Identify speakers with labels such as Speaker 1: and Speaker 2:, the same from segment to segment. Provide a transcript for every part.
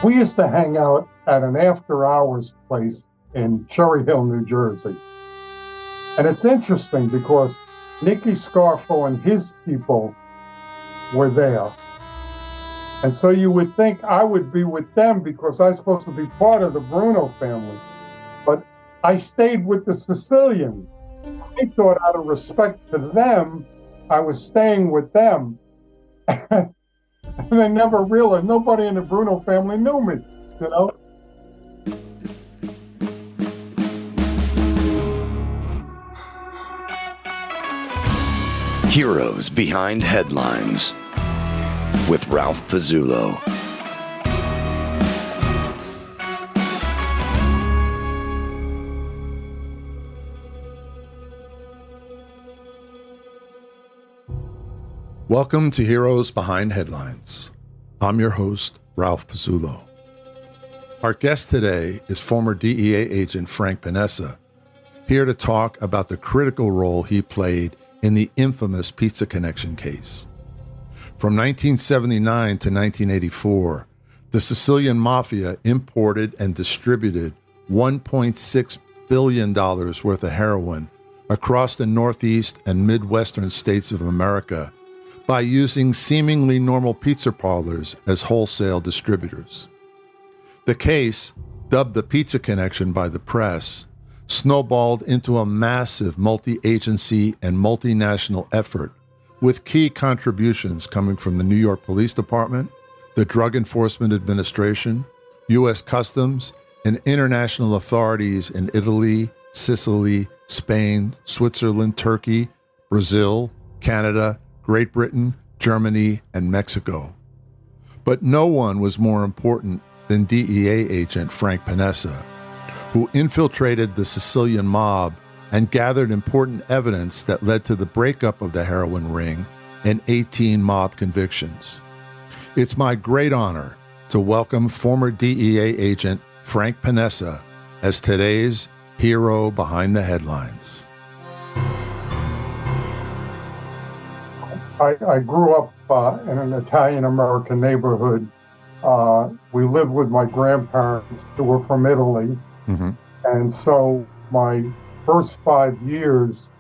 Speaker 1: We used to hang out at an after-hours place in Cherry Hill, New Jersey. And it's interesting because Nicky Scarfo and his people were there. And so you would think I would be with them because I was supposed to be part of the Bruno family. But I stayed with the Sicilians. I thought out of respect to them, I was staying with them. And they never realized, nobody in the Bruno family knew me, you know?
Speaker 2: Heroes Behind Headlines with Ralph Pizzulo.
Speaker 3: Welcome to Heroes Behind Headlines. I'm your host, Ralph Pizzulo. Our guest today is former DEA Agent Frank Panessa, here to talk about the critical role he played in the infamous Pizza Connection case. From 1979 to 1984, the Sicilian mafia imported and distributed $1.6 billion worth of heroin across the Northeast and Midwestern states of America by using seemingly normal pizza parlors as wholesale distributors. The case, dubbed the Pizza Connection by the press, snowballed into a massive multi-agency and multinational effort with key contributions coming from the New York Police Department, the Drug Enforcement Administration, U.S. Customs, and international authorities in Italy, Sicily, Spain, Switzerland, Turkey, Brazil, Canada, Great Britain, Germany, and Mexico. But no one was more important than DEA agent Frank Panessa, who infiltrated the Sicilian mob and gathered important evidence that led to the breakup of the heroin ring and 18 mob convictions. It's my great honor to welcome former DEA agent Frank Panessa as today's hero behind the headlines.
Speaker 1: I grew up in an Italian-American neighborhood. We lived with my grandparents who were from Italy. Mm-hmm. And so my first 5 years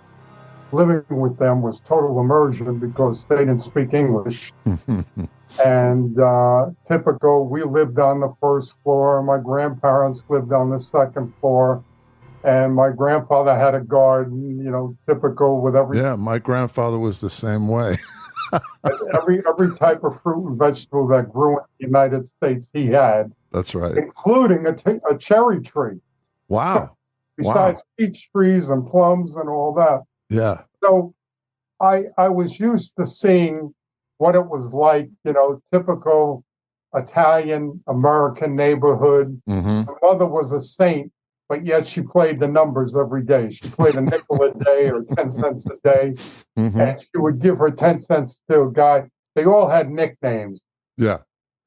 Speaker 1: living with them was total immersion because they didn't speak English. And typical, we lived on the first floor. My grandparents lived on the second floor. And my grandfather had a garden, you know, typical with every...
Speaker 3: Yeah, my grandfather was the same way.
Speaker 1: every type of fruit and vegetable that grew in the United States, he had.
Speaker 3: That's right.
Speaker 1: Including a cherry tree.
Speaker 3: Wow.
Speaker 1: Besides peach trees and plums and all that.
Speaker 3: Yeah.
Speaker 1: So I was used to seeing what it was like, you know, typical Italian American neighborhood. Mm-hmm. My mother was a saint, but yet she played the numbers every day. She played a nickel a day or 10 cents a day. Mm-hmm. And she would give her 10 cents to a guy. They all had nicknames.
Speaker 3: Yeah.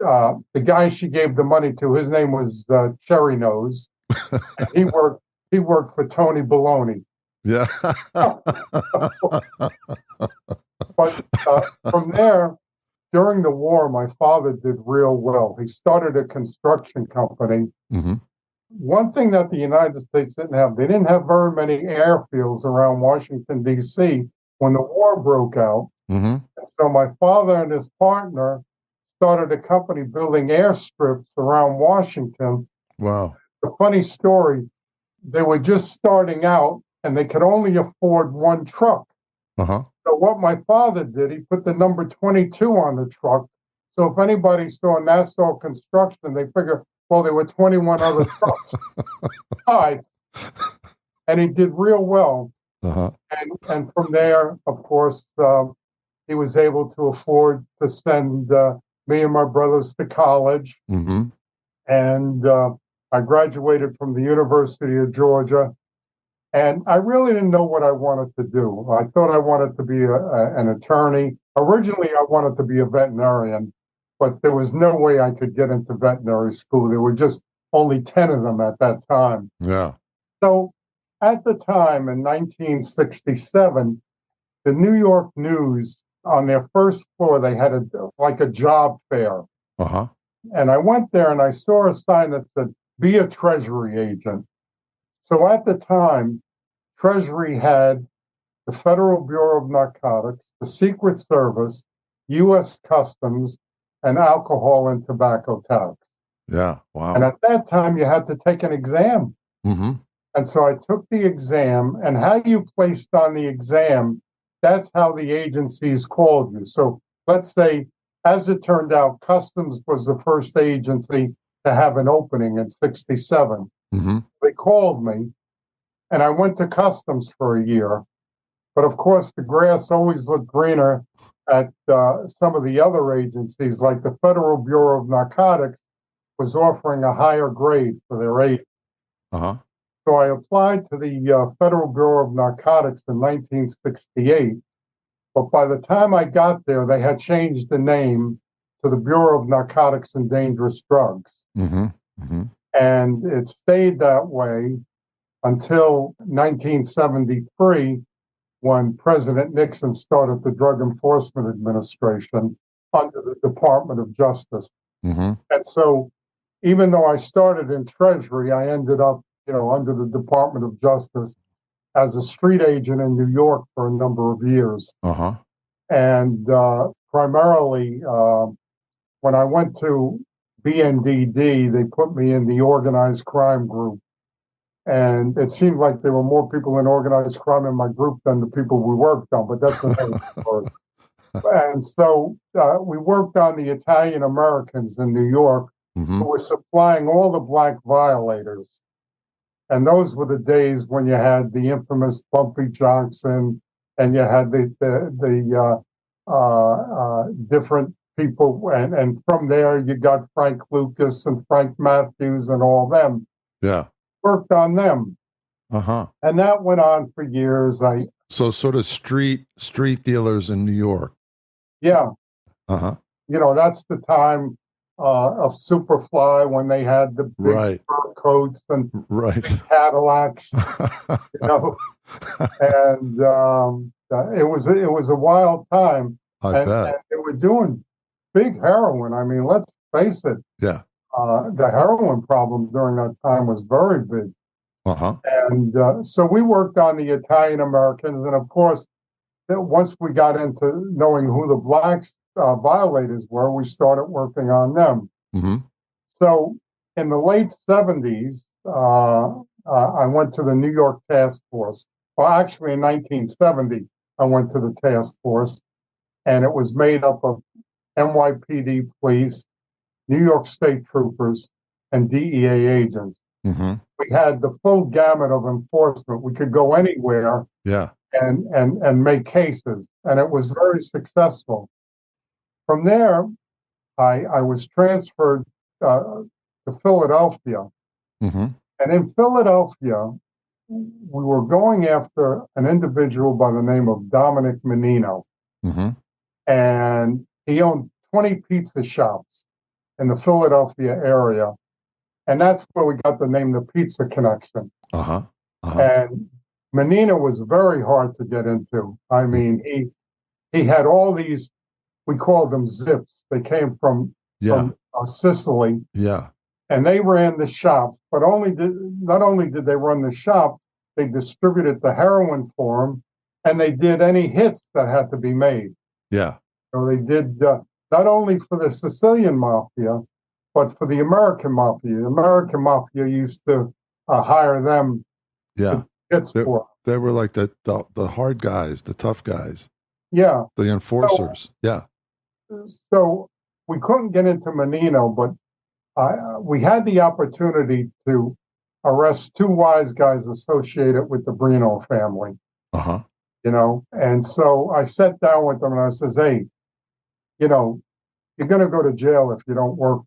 Speaker 1: The guy she gave the money to, his name was Cherry Nose. And he worked for Tony Baloney.
Speaker 3: Yeah.
Speaker 1: But from there, during the war, my father did real well. He started a construction company. Mm-hmm. One thing that the United States didn't have, they didn't have very many airfields around Washington, D.C. when the war broke out. Mm-hmm. And so my father and his partner started a company building airstrips around Washington.
Speaker 3: Wow.
Speaker 1: The funny story, they were just starting out and they could only afford one truck. Uh-huh. So what my father did, he put the number 22 on the truck. So if anybody saw Nassau Construction, they figured, well, there were 21 other trucks. And he did real well. Uh-huh. And from there, of course, he was able to afford to send me and my brothers to college. Mm-hmm. And I graduated from the University of Georgia. And I really didn't know what I wanted to do. I thought I wanted to be an attorney. Originally, I wanted to be a veterinarian, but there was no way I could get into veterinary school. There were just only 10 of them at that time.
Speaker 3: Yeah.
Speaker 1: So at the time, in 1967, the New York News, on their first floor, they had a job fair. Uh-huh. And I went there and I saw a sign that said, be a Treasury agent. So at the time, Treasury had the Federal Bureau of Narcotics, the Secret Service, U.S. Customs, and alcohol and tobacco tax.
Speaker 3: Yeah.
Speaker 1: And
Speaker 3: Wow.
Speaker 1: at that time, you had to take an exam.
Speaker 3: Mm-hmm.
Speaker 1: And so I took the exam, and how you placed on the exam, that's how the agencies called you. So let's say, as it turned out, Customs was the first agency to have an opening in 67.
Speaker 3: Mm-hmm.
Speaker 1: They called me, and I went to Customs for a year. But of course, the grass always looked greener at some of the other agencies, like the Federal Bureau of Narcotics was offering a higher grade for their aid.
Speaker 3: Uh-huh.
Speaker 1: So I applied to the Federal Bureau of Narcotics in 1968. But by the time I got there, they had changed the name to the Bureau of Narcotics and Dangerous Drugs.
Speaker 3: Mm-hmm. Mm-hmm.
Speaker 1: And it stayed that way until 1973, when President Nixon started the Drug Enforcement Administration under the Department of Justice.
Speaker 3: Mm-hmm.
Speaker 1: And so even though I started in Treasury, I ended up, under the Department of Justice as a street agent in New York for a number of years.
Speaker 3: Uh-huh.
Speaker 1: And primarily, when I went to BNDD, they put me in the organized crime group. And it seemed like there were more people in organized crime in my group than the people we worked on, but that's another story. And so we worked on the Italian Americans in New York
Speaker 3: Mm-hmm.
Speaker 1: who were supplying all the black violators. And those were the days when you had the infamous Bumpy Johnson, and you had the different people, and from there you got Frank Lucas and Frank Matthews and all them.
Speaker 3: Yeah.
Speaker 1: Worked on them.
Speaker 3: Uh-huh.
Speaker 1: And that went on for years.
Speaker 3: So sort of street dealers in New York.
Speaker 1: Yeah.
Speaker 3: Uh-huh.
Speaker 1: That's the time of Superfly, when they had the big
Speaker 3: Right.
Speaker 1: fur coats and
Speaker 3: Right.
Speaker 1: Cadillacs, and it was a wild time.
Speaker 3: I bet.
Speaker 1: And they were doing big heroin. I mean, let's face it.
Speaker 3: Yeah.
Speaker 1: The heroin problem during that time was very big.
Speaker 3: Uh-huh.
Speaker 1: And so we worked on the Italian Americans. And of course, once we got into knowing who the blacks violators were, we started working on them.
Speaker 3: Mm-hmm.
Speaker 1: So in the late 70s, I went to the New York Task Force. Well, actually, in 1970, I went to the task force, and it was made up of NYPD police, New York State troopers, and DEA agents.
Speaker 3: Mm-hmm.
Speaker 1: We had the full gamut of enforcement. We could go anywhere.
Speaker 3: Yeah.
Speaker 1: And make cases, and it was very successful. From there, I was transferred to Philadelphia,
Speaker 3: Mm-hmm.
Speaker 1: and in Philadelphia, we were going after an individual by the name of Dominic Menino,
Speaker 3: Mm-hmm.
Speaker 1: and he owned 20 pizza shops in the Philadelphia area, and that's where we got the name The Pizza Connection.
Speaker 3: Uh-huh. Uh-huh.
Speaker 1: And Menino was very hard to get into. I mean, he had all these, we called them zips. They came from Sicily.
Speaker 3: Yeah.
Speaker 1: And they ran the shops, but not only did they run the shop, they distributed the heroin for them, and they did any hits that had to be made.
Speaker 3: Yeah.
Speaker 1: So they did not only for the Sicilian mafia, but for the American mafia. The American mafia used to hire them.
Speaker 3: Yeah. They were like the hard guys, the tough guys.
Speaker 1: Yeah.
Speaker 3: The enforcers.
Speaker 1: So we couldn't get into Menino, but we had the opportunity to arrest two wise guys associated with the Brino family.
Speaker 3: Uh-huh.
Speaker 1: And so I sat down with them and I says, hey, you're going to go to jail if you don't work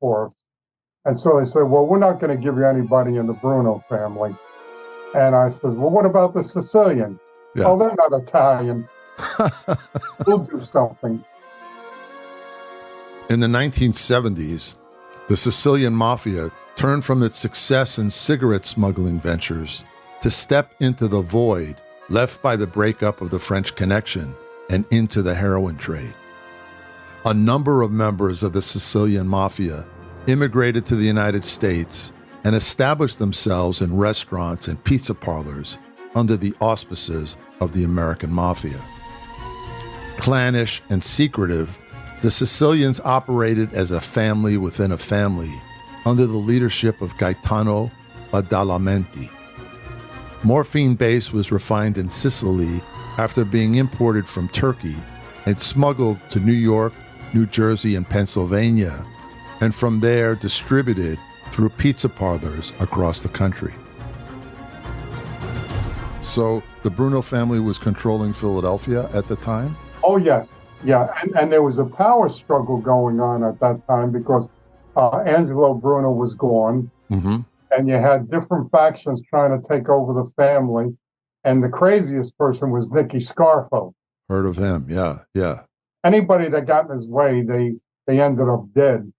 Speaker 1: for us. And so they said, well, we're not going to give you anybody in the Bruno family. And I said, well, what about the Sicilians?
Speaker 3: Yeah.
Speaker 1: Oh, they're not Italian. We'll do something.
Speaker 3: In the 1970s, the Sicilian mafia turned from its success in cigarette smuggling ventures to step into the void left by the breakup of the French Connection and into the heroin trade. A number of members of the Sicilian mafia immigrated to the United States and established themselves in restaurants and pizza parlors under the auspices of the American mafia. Clannish and secretive, the Sicilians operated as a family within a family under the leadership of Gaetano Badalamenti. Morphine base was refined in Sicily after being imported from Turkey and smuggled to New York, New Jersey, and Pennsylvania, and from there distributed through pizza parlors across the country. So the Bruno family was controlling Philadelphia at the time?
Speaker 1: Oh, yes. Yeah, and there was a power struggle going on at that time because Angelo Bruno was gone, and you had different factions trying to take over the family, and the craziest person was Nicky Scarfo.
Speaker 3: Heard of him, yeah.
Speaker 1: Anybody that got in his way, they ended up dead.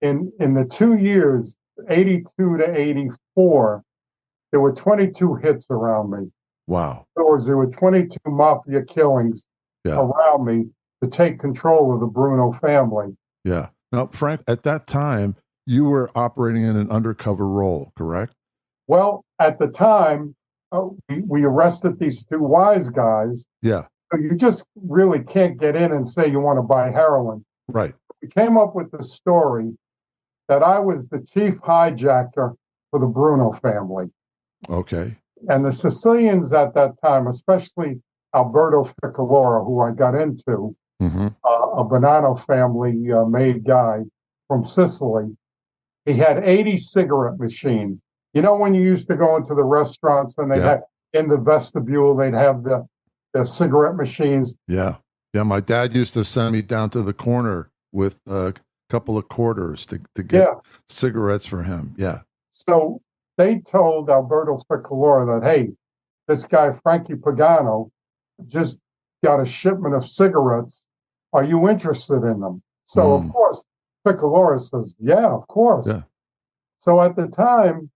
Speaker 1: In the 2 years, 82 to 84, there were 22 hits around me.
Speaker 3: Wow.
Speaker 1: There were 22 mafia killings around me to take control of the Bruno family.
Speaker 3: Yeah. Now, Frank, at that time, you were operating in an undercover role, correct?
Speaker 1: Well, at the time, we arrested these two wise guys.
Speaker 3: Yeah.
Speaker 1: So you just really can't get in and say you want to buy heroin.
Speaker 3: Right.
Speaker 1: We came up with the story that I was the chief hijacker for the Bruno family.
Speaker 3: Okay.
Speaker 1: And the Sicilians at that time, especially Alberto Ficalora, who I got into, a Bonanno family made guy from Sicily, he had 80 cigarette machines. You know, when you used to go into the restaurants and they had in the vestibule, they'd have the cigarette machines.
Speaker 3: Yeah. My dad used to send me down to the corner with a couple of quarters to get cigarettes for him. Yeah.
Speaker 1: So they told Alberto Ficalora that, hey, this guy, Frankie Pagano, just got a shipment of cigarettes. Are you interested in them? So, of course, Ficalora says, yeah, of course.
Speaker 3: Yeah.
Speaker 1: So at the time,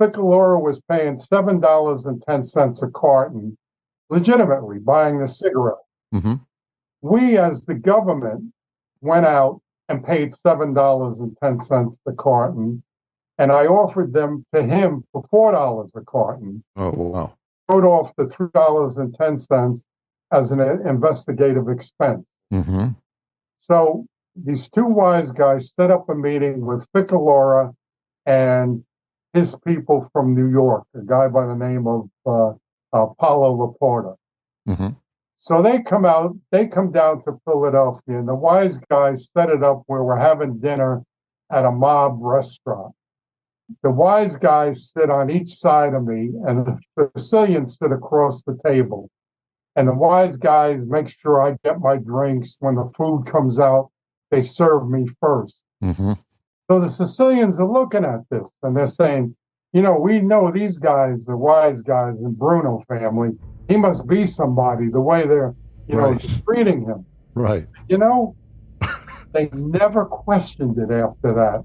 Speaker 1: Ficalora was paying $7.10 a carton, legitimately buying the cigarette. We, as the government, went out and paid $7.10 a carton, and I offered them to him for $4 a carton.
Speaker 3: Oh, wow.
Speaker 1: Wrote off the $3.10 as an investigative expense. So these two wise guys set up a meeting with Ficalora and his people from New York, a guy by the name of Paolo Laporta. So they come down to Philadelphia, and the wise guys set it up where we're having dinner at a mob restaurant. The wise guys sit on each side of me, and the Sicilians sit across the table. And the wise guys make sure I get my drinks. When the food comes out, they serve me first. So the Sicilians are looking at this, and they're saying, you know, we know these guys, the wise guys in Bruno family. He must be somebody, the way they're, treating him.
Speaker 3: Right.
Speaker 1: You know, they never questioned it after that.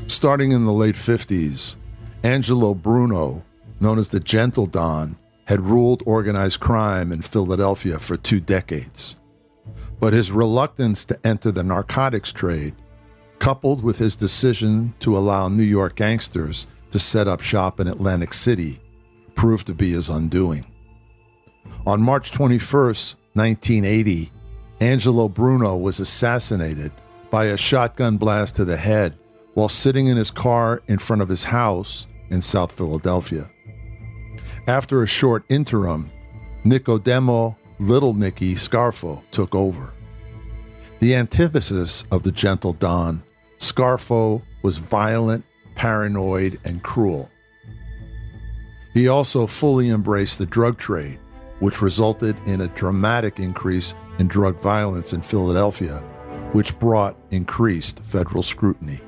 Speaker 3: Starting in the late 50s, Angelo Bruno, known as the Gentle Don, had ruled organized crime in Philadelphia for 2 decades. But his reluctance to enter the narcotics trade, coupled with his decision to allow New York gangsters to set up shop in Atlantic City, proved to be his undoing. On March 21st, 1980, Angelo Bruno was assassinated by a shotgun blast to the head while sitting in his car in front of his house in South Philadelphia. After a short interim, Nicodemo Little Nicky Scarfo took over. The antithesis of the Gentle Don, Scarfo was violent, paranoid, and cruel. He also fully embraced the drug trade, which resulted in a dramatic increase in drug violence in Philadelphia, which brought increased federal scrutiny.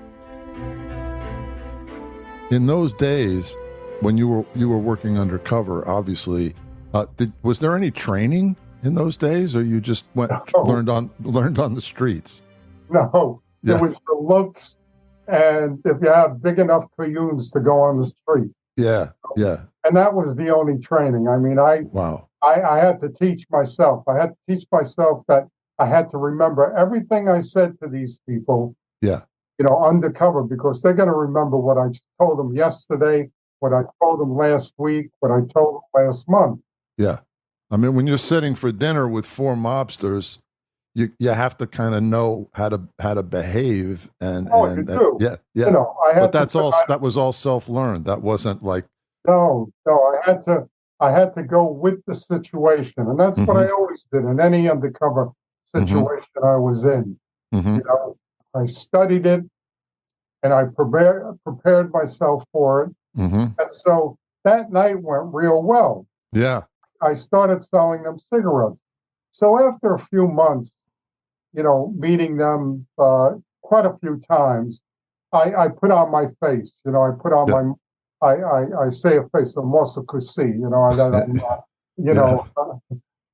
Speaker 3: In those days, when you were working undercover, obviously, was there any training in those days, or you just learned on the streets?
Speaker 1: No, it was the looks, and if you have big enough cayunes to go on the street.
Speaker 3: Yeah.
Speaker 1: And that was the only training. I mean, I had to teach myself. I had to teach myself that I had to remember everything I said to these people,
Speaker 3: Yeah.
Speaker 1: undercover, because they're going to remember what I told them yesterday, what I told them last week, what I told them last month.
Speaker 3: Yeah. I mean, when you're sitting for dinner with four mobsters, you have to kind of know how to behave and
Speaker 1: You do.
Speaker 3: yeah, yeah.
Speaker 1: I had
Speaker 3: But that was all self-learned. That wasn't like
Speaker 1: no. I had to go with the situation, and that's what I always did in any undercover situation I was in. I studied it, and I prepared myself for it, and so that night went real well.
Speaker 3: Yeah.
Speaker 1: I started selling them cigarettes. So after a few months, meeting them quite a few times, I put on my face. I put on my, I say a face of muscle could see. That I'm not,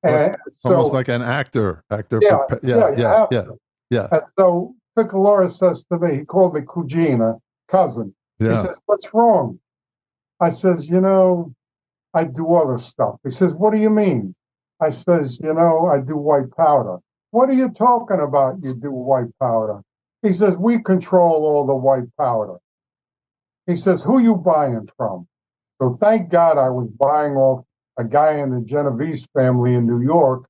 Speaker 1: and so
Speaker 3: almost like an actor. Yeah.
Speaker 1: And so Piccolora says to me, he called me cugina, cousin.
Speaker 3: Yeah.
Speaker 1: He says, "What's wrong?" I says, I do other stuff. He says, "What do you mean?" I says, I do white powder. "What are you talking about? You do white powder?" He says, "We control all the white powder." He says, "Who you buying from?" So thank God I was buying off a guy in the Genovese family in New York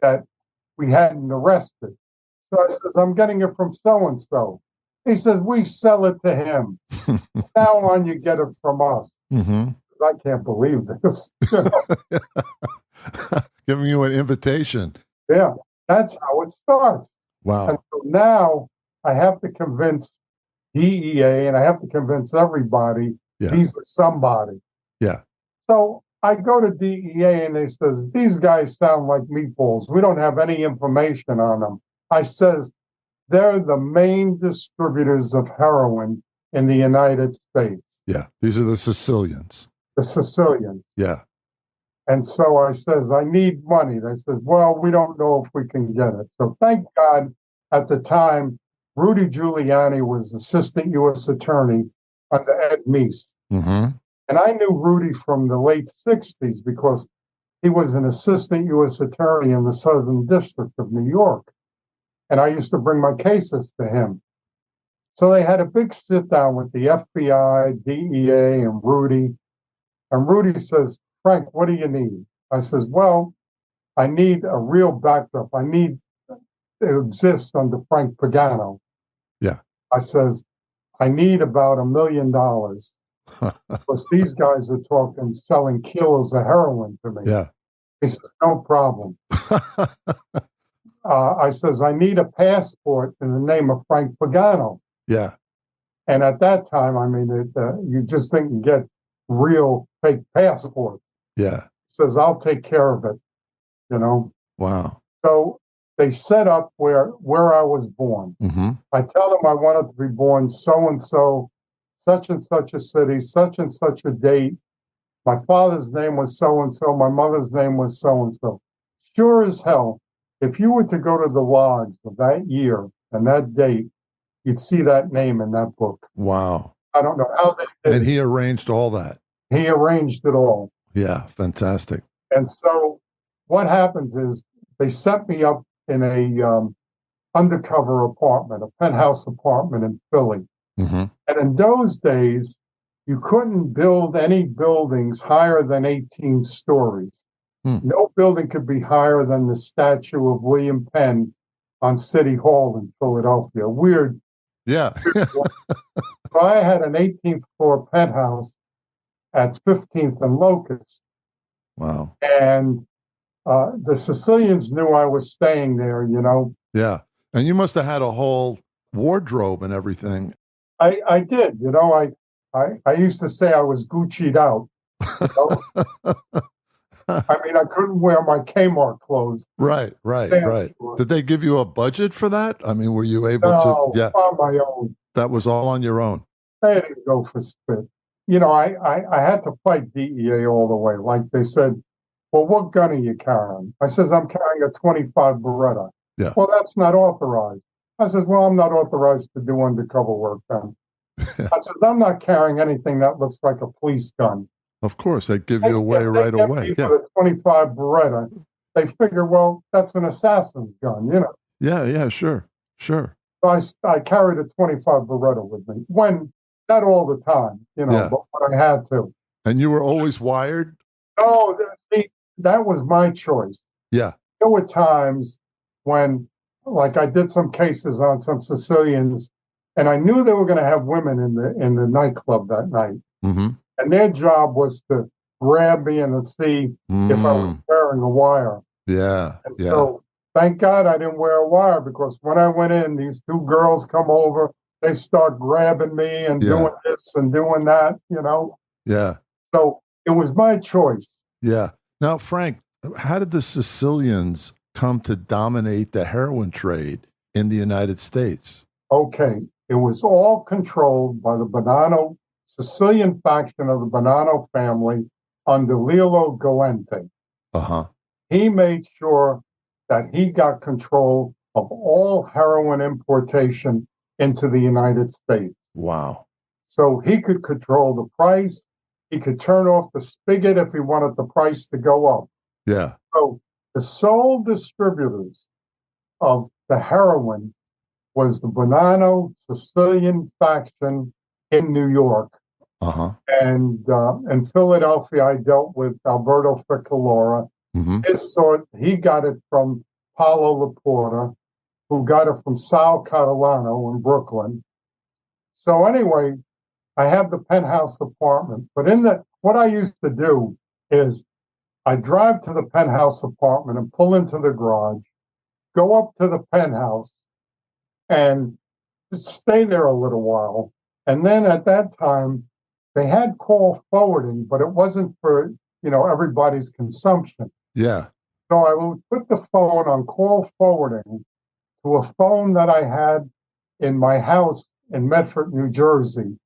Speaker 1: that we hadn't arrested. So I says, "I'm getting it from so-and-so." He says, "We sell it to him. Now on, you get it from us." I can't believe this.
Speaker 3: Giving you an invitation.
Speaker 1: Yeah, that's how it starts.
Speaker 3: Wow.
Speaker 1: And so now I have to convince DEA and I have to convince everybody he's with somebody.
Speaker 3: Yeah.
Speaker 1: So I go to DEA and they says, "These guys sound like meatballs. We don't have any information on them." I says, "They're the main distributors of heroin in the United States."
Speaker 3: Yeah. These are the Sicilians.
Speaker 1: The Sicilians.
Speaker 3: Yeah.
Speaker 1: And so I says, "I need money." They says, "Well, we don't know if we can get it." So thank God at the time, Rudy Giuliani was assistant U.S. attorney under Ed Meese. And I knew Rudy from the late 60s because he was an assistant U.S. attorney in the Southern District of New York. And I used to bring my cases to him. So they had a big sit down with the FBI, DEA, and Rudy. And Rudy says, "Frank, what do you need?" I says, "Well, I need a real backup. I need to exist under Frank Pagano."
Speaker 3: Yeah.
Speaker 1: I says, "I need about $1 million because these guys are talking selling kilos of heroin to me."
Speaker 3: Yeah.
Speaker 1: He says, "No problem." I says, "I need a passport in the name of Frank Pagano."
Speaker 3: Yeah.
Speaker 1: And at that time, I mean, you just didn't get real fake passports.
Speaker 3: Yeah.
Speaker 1: He says, "I'll take care of it."
Speaker 3: Wow.
Speaker 1: So they set up where I was born. I tell them I wanted to be born so-and-so, such and such a city, such and such a date. My father's name was so-and-so. My mother's name was so-and-so. Sure as hell, if you were to go to the logs of that year and that date, you'd see that name in that book.
Speaker 3: Wow.
Speaker 1: I don't know how they did
Speaker 3: And
Speaker 1: it.
Speaker 3: he arranged all that.
Speaker 1: He arranged it all.
Speaker 3: Yeah. Fantastic.
Speaker 1: And so what happens is they set me up in a undercover apartment, a penthouse apartment in Philly. And in those days, you couldn't build any buildings higher than 18 stories. No building could be higher than the statue of William Penn on City Hall in Philadelphia. Weird.
Speaker 3: Yeah.
Speaker 1: So I had an 18th floor penthouse at 15th and Locust.
Speaker 3: Wow.
Speaker 1: And the Sicilians knew I was staying there,
Speaker 3: Yeah. And you must have had a whole wardrobe and everything.
Speaker 1: I did, I used to say I was Gucci'd out. I mean, I couldn't wear my Kmart clothes.
Speaker 3: Right.
Speaker 1: Sure.
Speaker 3: Did they give you a budget for that? I mean, were you able to? Yeah.
Speaker 1: On my own.
Speaker 3: That was all on your own.
Speaker 1: I didn't go for spit. I had to fight DEA all the way. Like they said, "Well, what gun are you carrying?" I says, "I'm carrying a 25 Beretta."
Speaker 3: Yeah.
Speaker 1: "Well, that's not authorized." I says, "Well, I'm not authorized to do undercover work then." I says, "I'm not carrying anything that looks like a police gun."
Speaker 3: Of course, they give you away right away.
Speaker 1: Yeah. For the 25 Beretta, they figure, well, that's an assassin's gun, you know.
Speaker 3: Yeah, sure. Sure.
Speaker 1: So I carried a 25 Beretta with me not all the time, you know,
Speaker 3: Yeah.
Speaker 1: but when I had to.
Speaker 3: And you were always wired?
Speaker 1: Oh, see, that was my choice.
Speaker 3: Yeah.
Speaker 1: There were times when, like, I did some cases on some Sicilians, and I knew they were going to have women in the nightclub that night,
Speaker 3: Mm-hmm.
Speaker 1: and their job was to grab me and to see if I was wearing a wire.
Speaker 3: Yeah.
Speaker 1: And
Speaker 3: Yeah.
Speaker 1: so, thank God I didn't wear a wire, because when I went in, these two girls come over, they start grabbing me and doing this and doing that, you know.
Speaker 3: Yeah.
Speaker 1: So it was my choice.
Speaker 3: Yeah. Now, Frank, how did the Sicilians come to dominate the heroin trade in the United States?
Speaker 1: Okay, it was all controlled by the Bonanno Sicilian faction of the Bonanno family under Lillo Galente.
Speaker 3: Uh-huh.
Speaker 1: He made sure that he got control of all heroin importation into the United States.
Speaker 3: Wow.
Speaker 1: So he could control the price. He could turn off the spigot if he wanted the price to go up.
Speaker 3: Yeah.
Speaker 1: So the sole distributors of the heroin was the Bonanno Sicilian faction in New York.
Speaker 3: Uh-huh.
Speaker 1: And in Philadelphia, I dealt with Alberto Ficalora.
Speaker 3: Mm-hmm.
Speaker 1: He got it from Paulo Laporta, who got it from Sal Catalano in Brooklyn. So anyway, I have the penthouse apartment. But what I used to do is I drive to the penthouse apartment and pull into the garage, go up to the penthouse, and just stay there a little while. And then at that time, they had call forwarding, but it wasn't for, everybody's consumption.
Speaker 3: Yeah.
Speaker 1: So I would put the phone on call forwarding to a phone that I had in my house in Medford, New Jersey.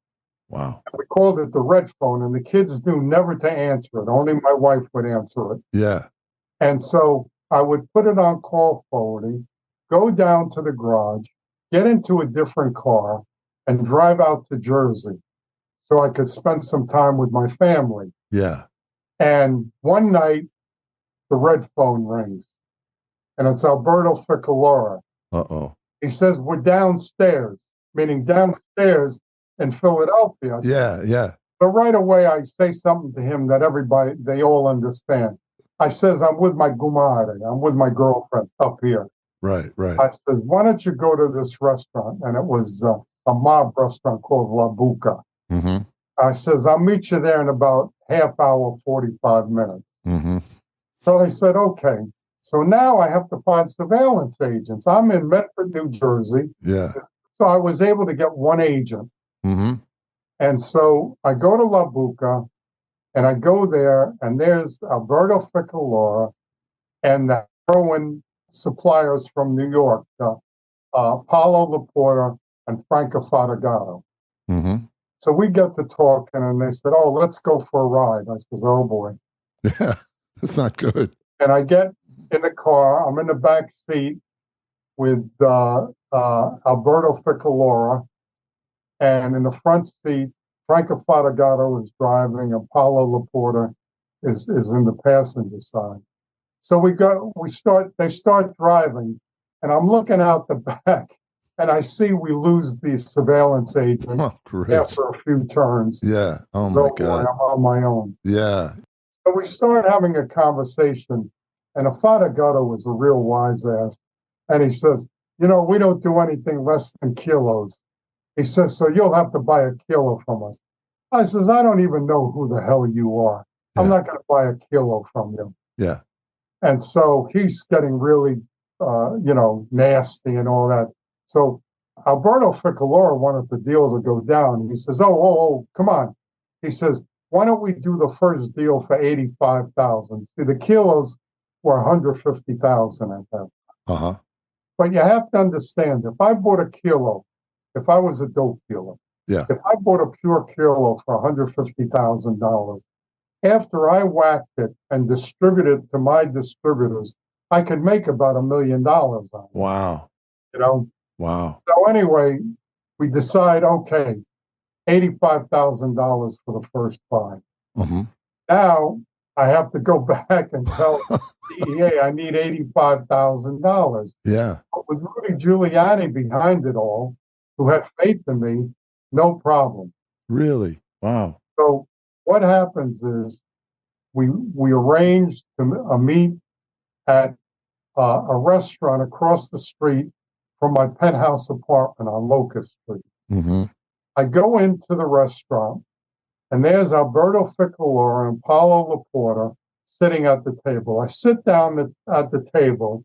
Speaker 3: Wow.
Speaker 1: We called it the red phone, and the kids knew never to answer it. Only my wife would answer it.
Speaker 3: Yeah.
Speaker 1: And so I would put it on call forwarding, go down to the garage, get into a different car, and drive out to Jersey so I could spend some time with my family.
Speaker 3: Yeah.
Speaker 1: And one night, the red phone rings, and it's Alberto Ficalora.
Speaker 3: Uh-oh.
Speaker 1: He says, we're downstairs, meaning downstairs in Philadelphia.
Speaker 3: Yeah.
Speaker 1: So right away, I say something to him that they all understand. I says, I'm with my gumare, I'm with my girlfriend up here.
Speaker 3: Right.
Speaker 1: I says, why don't you go to this restaurant? And it was a mob restaurant called La Buca.
Speaker 3: Mm-hmm.
Speaker 1: I says, I'll meet you there in about half hour, 45 minutes.
Speaker 3: Mm-hmm.
Speaker 1: So they said, okay. So now I have to find surveillance agents. I'm in Medford, New Jersey.
Speaker 3: Yeah.
Speaker 1: So I was able to get one agent.
Speaker 3: Mm-hmm.
Speaker 1: And so I go to La Buca, and I go there, and there's Alberto Ficalora and the heroin suppliers from New York, Paulo Laporta and Franco Fadagato.
Speaker 3: Mm-hmm.
Speaker 1: So we get to talking, and they said, oh, let's go for a ride. I said, oh, boy.
Speaker 3: Yeah, that's not good.
Speaker 1: And I get in the car. I'm in the back seat with Alberto Ficalora. And in the front seat, Franco Fadagato is driving, and Paulo Laporta is in the passenger side. So they start driving, and I'm looking out the back, and I see we lose the surveillance agent after a few turns.
Speaker 3: Yeah. Oh my God.
Speaker 1: I'm on my own.
Speaker 3: Yeah.
Speaker 1: So we started having a conversation, and Fadagato was a real wise ass. And he says, we don't do anything less than kilos. He says, so you'll have to buy a kilo from us. I says, I don't even know who the hell you are. Yeah. I'm not going to buy a kilo from you.
Speaker 3: Yeah.
Speaker 1: And so he's getting really, nasty and all that. So Alberto Ficalora wanted the deal to go down. He says, oh, come on. He says, why don't we do the first deal for $85,000? See, the kilos were $150,000 at that time.
Speaker 3: Uh-huh.
Speaker 1: But you have to understand, if I bought a kilo, if I was a dope dealer, if I bought a pure kilo for $150,000, after I whacked it and distributed it to my distributors, I could make about $1 million on it.
Speaker 3: Wow. Wow.
Speaker 1: So anyway, we decide, okay, $85,000 for the first buy.
Speaker 3: Mm-hmm.
Speaker 1: Now I have to go back and tell DEA I need $85,000.
Speaker 3: Yeah.
Speaker 1: But with Rudy Giuliani behind it all, who had faith in me, no problem.
Speaker 3: Really? Wow.
Speaker 1: So what happens is we arranged a meet at a restaurant across the street from my penthouse apartment on Locust Street.
Speaker 3: Mm-hmm.
Speaker 1: I go into the restaurant, and there's Alberto Ficolora and Paulo Laporta sitting at the table. I sit down at the table,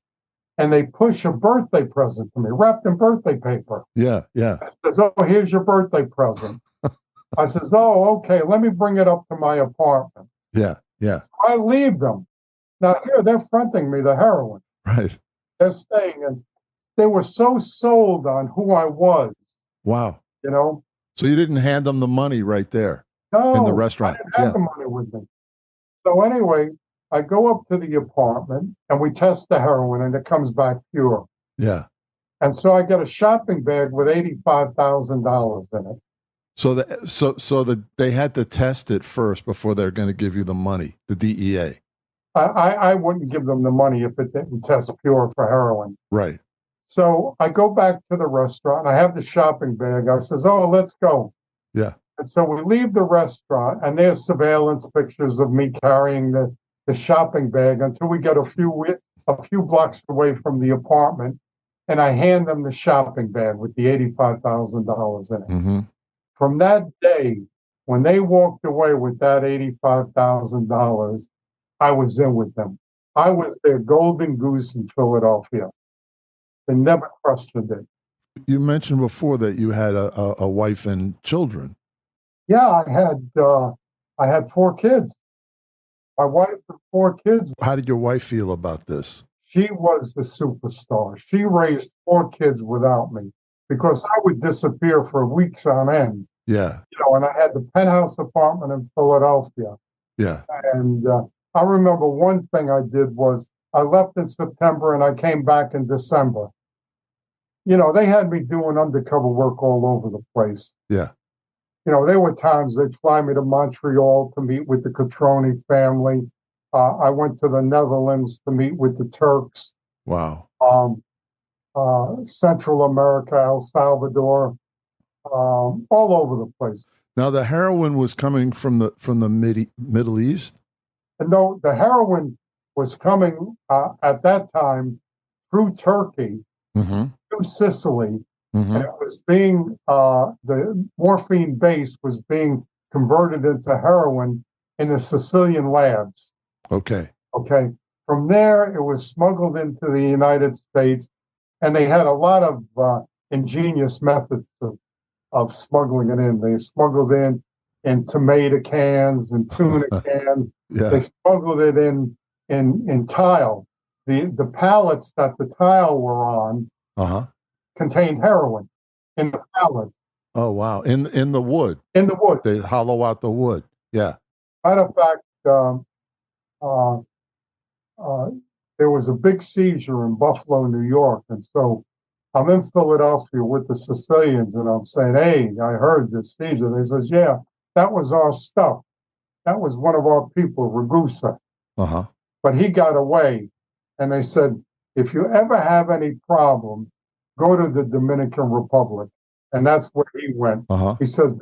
Speaker 1: and they push a birthday present to me, wrapped in birthday paper.
Speaker 3: Yeah, yeah.
Speaker 1: Says, "Oh, here's your birthday present." I says, "Oh, okay, let me bring it up to my apartment."
Speaker 3: Yeah, yeah.
Speaker 1: I leave them. Now here they're fronting me the heroin.
Speaker 3: Right.
Speaker 1: They're staying, and they were so sold on who I was.
Speaker 3: Wow.
Speaker 1: You know?
Speaker 3: So you didn't hand them the money right there
Speaker 1: No,
Speaker 3: in the restaurant?
Speaker 1: I didn't have the money with me. So anyway, I go up to the apartment and we test the heroin, and it comes back pure.
Speaker 3: Yeah.
Speaker 1: And so I get a shopping bag with $85,000 in it.
Speaker 3: So they had to test it first before they're going to give you the money, the DEA.
Speaker 1: I wouldn't give them the money if it didn't test pure for heroin.
Speaker 3: Right.
Speaker 1: So I go back to the restaurant. I have the shopping bag. I says, "Oh, let's go."
Speaker 3: Yeah.
Speaker 1: And so we leave the restaurant, and there's surveillance pictures of me carrying the shopping bag until we get a few blocks away from the apartment, and I hand them the shopping bag with the $85,000 in it.
Speaker 3: Mm-hmm.
Speaker 1: From that day, when they walked away with that $85,000, I was in with them. I was their golden goose in Philadelphia. They never questioned it.
Speaker 3: You mentioned before that you had a wife and children.
Speaker 1: Yeah, I had 4 kids. My wife and 4 kids.
Speaker 3: How did your wife feel about this?
Speaker 1: She was the superstar. She raised 4 kids without me because I would disappear for weeks on end.
Speaker 3: Yeah.
Speaker 1: You know, and I had the penthouse apartment in Philadelphia.
Speaker 3: Yeah.
Speaker 1: And I remember one thing I did was I left in September and I came back in December. You know, they had me doing undercover work all over the place.
Speaker 3: Yeah.
Speaker 1: You know, there were times they'd fly me to Montreal to meet with the Catroni family. I went to the Netherlands to meet with the Turks.
Speaker 3: Wow.
Speaker 1: Central America, El Salvador, all over the place.
Speaker 3: Now the heroin was coming from the Middle East.
Speaker 1: And though the heroin was coming at that time through Turkey,
Speaker 3: mm-hmm.
Speaker 1: through Sicily,
Speaker 3: mm-hmm.
Speaker 1: and it was being the morphine base was being converted into heroin in the Sicilian labs.
Speaker 3: Okay.
Speaker 1: Okay. From there, it was smuggled into the United States, and they had a lot of ingenious methods of smuggling it in. They smuggled in tomato cans and tuna cans.
Speaker 3: Yeah.
Speaker 1: They smuggled it in tile. The pallets that the tile were on contained heroin in the pallets.
Speaker 3: Oh wow! In the wood.
Speaker 1: In the wood.
Speaker 3: They hollow out the wood. Yeah.
Speaker 1: Matter of fact, there was a big seizure in Buffalo, New York, and so I'm in Philadelphia with the Sicilians, and I'm saying, "Hey, I heard this seizure." They says, "Yeah, that was our stuff. That was one of our people, Ragusa. But he got away." And they said, "If you ever have any problems, go to the Dominican Republic." And that's where he went. He says,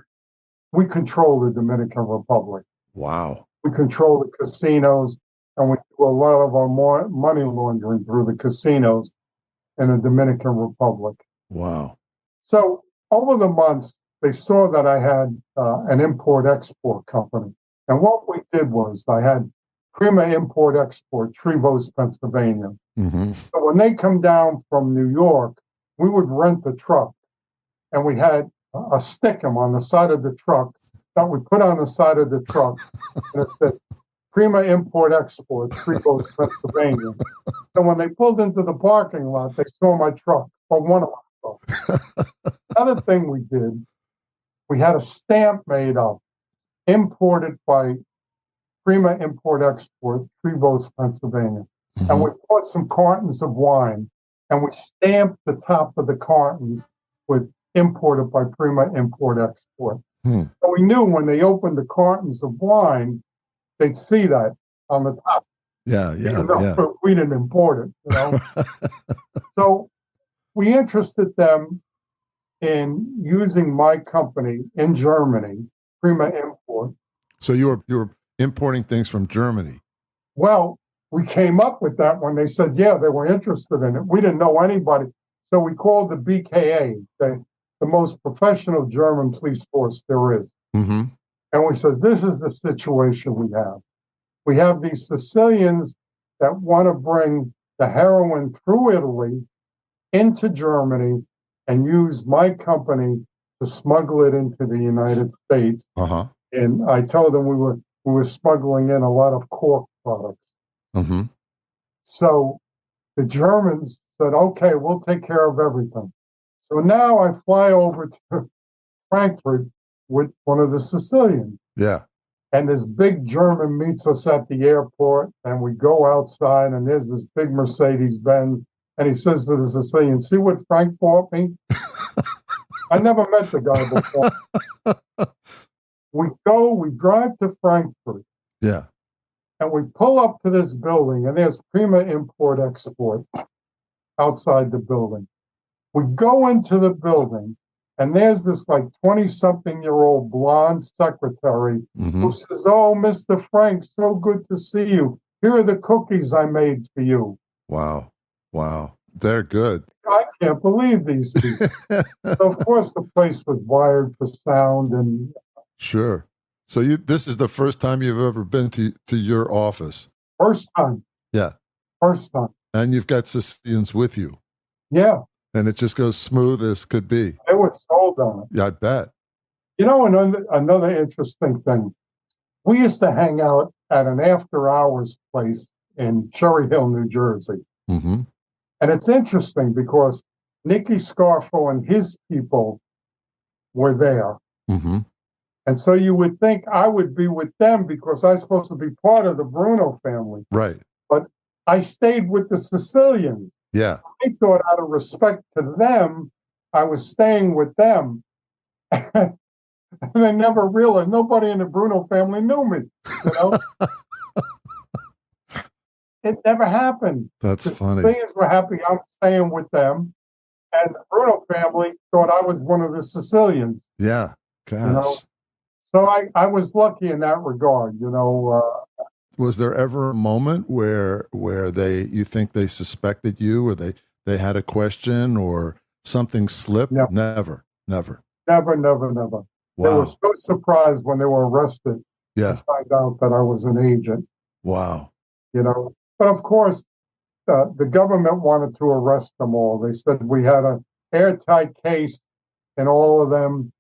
Speaker 1: "We control the Dominican Republic.
Speaker 3: Wow.
Speaker 1: We control the casinos, and we do a lot of our money laundering through the casinos in the Dominican Republic."
Speaker 3: Wow.
Speaker 1: So over the months, they saw that I had an import-export company. And what we did was I had Prima Import-Export, Trevose, Pennsylvania.
Speaker 3: Mm-hmm.
Speaker 1: So when they come down from New York, we would rent a truck, and we had a stickum on the side of the truck that we put on the side of the truck, and it said, Prima Import-Export, Trevose, Pennsylvania. So when they pulled into the parking lot, they saw my truck, or one of my trucks. Another thing we did, we had a stamp made up, imported by Prima Import-Export, Trevose, Pennsylvania. Mm-hmm. And we bought some cartons of wine, and we stamped the top of the cartons with imported by Prima Import-Export. So we knew when they opened the cartons of wine, they'd see that. on the top.
Speaker 3: Yeah,
Speaker 1: Even though we didn't import it, So we interested them in using my company in Germany, Prima Import.
Speaker 3: So you were importing things from Germany.
Speaker 1: Well, we came up with that when they said, yeah, they were interested in it. We didn't know anybody. So we called the BKA, the most professional German police force there is.
Speaker 3: Mm-hmm.
Speaker 1: And we says, this is the situation we have. We have these Sicilians that want to bring the heroin through Italy into Germany and use my company to smuggle it into the United States.
Speaker 3: Uh-huh.
Speaker 1: And I told them we were smuggling in a lot of cork products.
Speaker 3: Mm-hmm.
Speaker 1: So the Germans said, okay, we'll take care of everything. So now I fly over to Frankfurt with one of the Sicilians.
Speaker 3: Yeah.
Speaker 1: And this big German meets us at the airport, and we go outside, and there's this big Mercedes-Benz, and he says to the Sicilian, see what Frank bought me? I never met the guy before. We drive to Frankfurt.
Speaker 3: Yeah.
Speaker 1: And we pull up to this building, and there's Prima Import Export outside the building. We go into the building, and there's this like 20-something-year-old blonde secretary who says, oh, Mr. Frank, so good to see you. Here are the cookies I made for you.
Speaker 3: Wow. They're good.
Speaker 1: I can't believe these people. So, of course, the place was wired for sound. And
Speaker 3: sure. So this is the first time you've ever been to your office?
Speaker 1: First time.
Speaker 3: Yeah.
Speaker 1: First time.
Speaker 3: And you've got Sicilians with you.
Speaker 1: Yeah.
Speaker 3: And it just goes smooth as could be.
Speaker 1: They were sold on it.
Speaker 3: Yeah, I bet.
Speaker 1: You know, another interesting thing. We used to hang out at an after-hours place in Cherry Hill, New Jersey.
Speaker 3: Mm-hmm.
Speaker 1: And it's interesting because Nicky Scarfo and his people were there.
Speaker 3: Mm-hmm.
Speaker 1: And so you would think I would be with them because I'm supposed to be part of the Bruno family.
Speaker 3: Right.
Speaker 1: But I stayed with the Sicilians.
Speaker 3: Yeah.
Speaker 1: I thought out of respect to them, I was staying with them. And they never realized, nobody in the Bruno family knew me, It never happened.
Speaker 3: That's funny.
Speaker 1: The Sicilians were happy I'm staying with them. And the Bruno family thought I was one of the Sicilians.
Speaker 3: Yeah. Gosh.
Speaker 1: So I was lucky in that regard,
Speaker 3: Was there ever a moment where you think they suspected you, or they had a question or something slipped?
Speaker 1: No.
Speaker 3: Never.
Speaker 1: Never.
Speaker 3: Wow.
Speaker 1: They were so surprised when they were arrested to find out that I was an agent.
Speaker 3: Wow.
Speaker 1: But of course, the government wanted to arrest them all. They said we had an airtight case in all of them,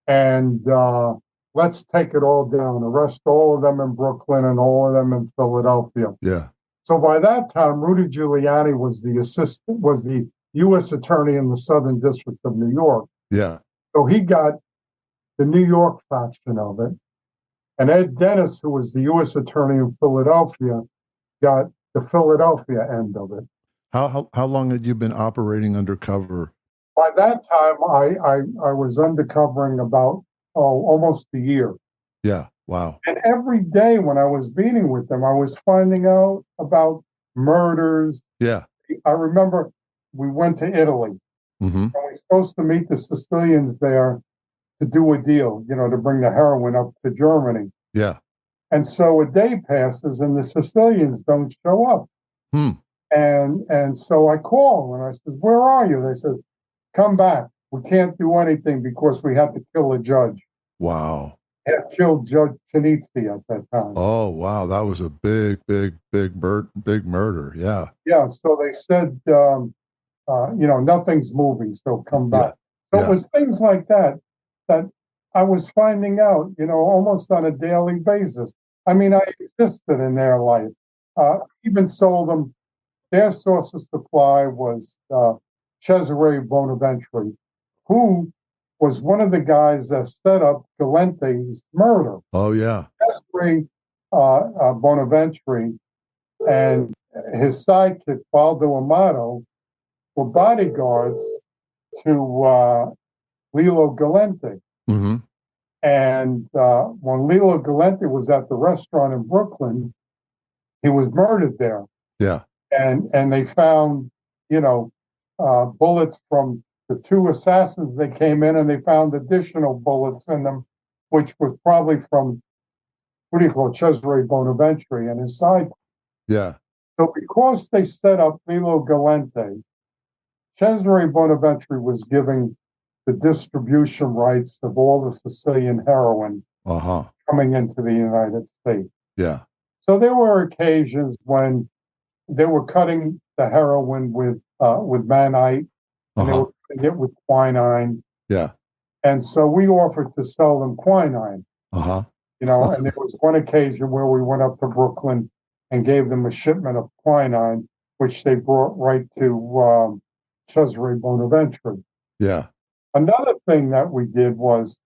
Speaker 1: and let's take it all down, arrest all of them in Brooklyn and all of them in Philadelphia.
Speaker 3: Yeah.
Speaker 1: So by that time, Rudy Giuliani was the U.S. attorney in the Southern District of New York.
Speaker 3: Yeah.
Speaker 1: So he got the New York faction of it. And Ed Dennis, who was the U.S. attorney in Philadelphia, got the Philadelphia end of it.
Speaker 3: How long had you been operating undercover?
Speaker 1: By that time, I was undercovering about almost a year.
Speaker 3: Yeah. Wow.
Speaker 1: And every day when I was meeting with them, I was finding out about murders.
Speaker 3: Yeah.
Speaker 1: I remember we went to Italy, and we were supposed to meet the Sicilians there to do a deal, to bring the heroin up to Germany.
Speaker 3: Yeah.
Speaker 1: And so a day passes and the Sicilians don't show up. And so I call and I said, where are you? They said, come back. We can't do anything because we have to kill a judge.
Speaker 3: Wow.
Speaker 1: They had killed Judge Chinizzi at that time.
Speaker 3: Oh, wow. That was a big murder. Yeah.
Speaker 1: Yeah. So they said, nothing's moving. So come back. So it was things like that I was finding out, almost on a daily basis. I mean, I existed in their life. Even sold them. Their source of supply was Cesare Bonaventure, who was one of the guys that set up Galente's murder.
Speaker 3: Oh, yeah.
Speaker 1: Cesare Bonaventure and his sidekick, Baldo Amato, were bodyguards to Lilo Galente. And when Lilo Galente was at the restaurant in Brooklyn, he was murdered there.
Speaker 3: Yeah.
Speaker 1: And they found, you know, bullets from the two assassins that came in, and they found additional bullets in them, which was probably from, what do you call it, Cesare Bonaventure and his side.
Speaker 3: Yeah.
Speaker 1: So because they set up Lilo Galente, Cesare Bonaventure was giving the distribution rights of all the Sicilian heroin coming into the United States.
Speaker 3: Yeah.
Speaker 1: So there were occasions when they were cutting the heroin with manite, and they were cutting it with quinine.
Speaker 3: Yeah.
Speaker 1: And so we offered to sell them quinine.
Speaker 3: You
Speaker 1: know, and there was one occasion where we went up to Brooklyn and gave them a shipment of quinine, which they brought right to Cesare Bonaventure.
Speaker 3: Yeah.
Speaker 1: Another thing that we did was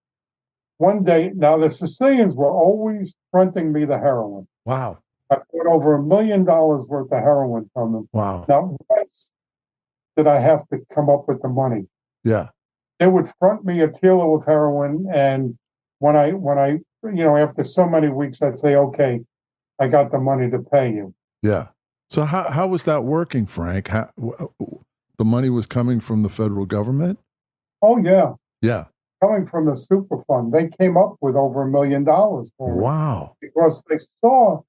Speaker 1: one day, now the Sicilians were always fronting me the heroin.
Speaker 3: Wow.
Speaker 1: I bought over $1 million worth of heroin from them.
Speaker 3: Wow.
Speaker 1: Now, once did I have to come up with the money?
Speaker 3: Yeah.
Speaker 1: They would front me a kilo of heroin, and when I, after so many weeks, I'd say, okay, I got the money to pay you.
Speaker 3: Yeah. So how was that working, Frank? The money was coming from the federal government?
Speaker 1: Oh, yeah.
Speaker 3: Yeah.
Speaker 1: Coming from the super fund. They came up with over $1 million for it.
Speaker 3: Wow.
Speaker 1: Because they saw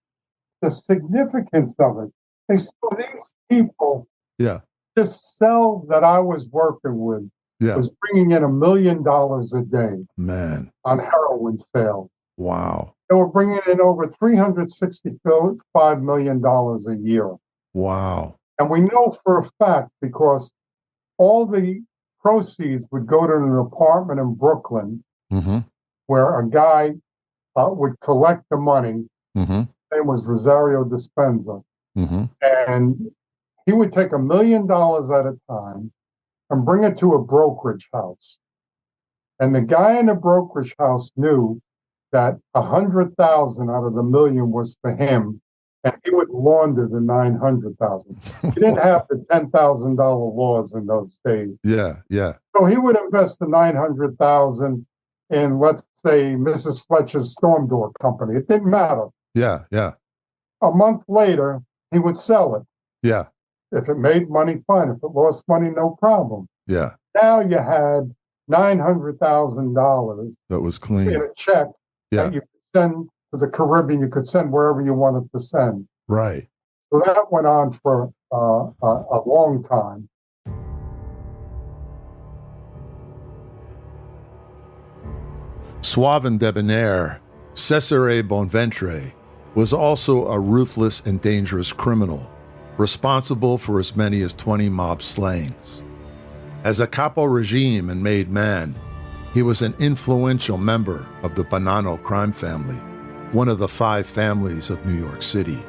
Speaker 1: the significance of it. They saw these people.
Speaker 3: Yeah.
Speaker 1: This cell that I was working with was bringing in $1 million a day.
Speaker 3: Man.
Speaker 1: On heroin sales.
Speaker 3: Wow.
Speaker 1: They were bringing in over $365 million a year.
Speaker 3: Wow.
Speaker 1: And we know for a fact, because all the proceeds would go to an apartment in Brooklyn where a guy would collect the money. His name was Rosario Dispenza. And he would take $1 million at a time and bring it to a brokerage house. And the guy in the brokerage house knew that 100,000 out of the million was for him, and he would launder the 900,000. He didn't have the $10,000 laws in those days.
Speaker 3: Yeah, yeah.
Speaker 1: So he would invest the 900,000 in, let's say, Mrs. Fletcher's storm door company. It didn't matter.
Speaker 3: Yeah, yeah.
Speaker 1: A month later, he would sell it.
Speaker 3: Yeah.
Speaker 1: If it made money, fine. If it lost money, no problem.
Speaker 3: Yeah.
Speaker 1: Now you had $900,000
Speaker 3: that was clean
Speaker 1: in a check that you could send to the Caribbean. You could send wherever you wanted to send.
Speaker 3: Right.
Speaker 1: So that went on for a long time.
Speaker 3: Suave and debonair, Cesare Bonaventure was also a ruthless and dangerous criminal, responsible for as many as 20 mob slayings. As a capo regime and made man, he was an influential member of the Bonanno crime family, one of the 5 families of New York City.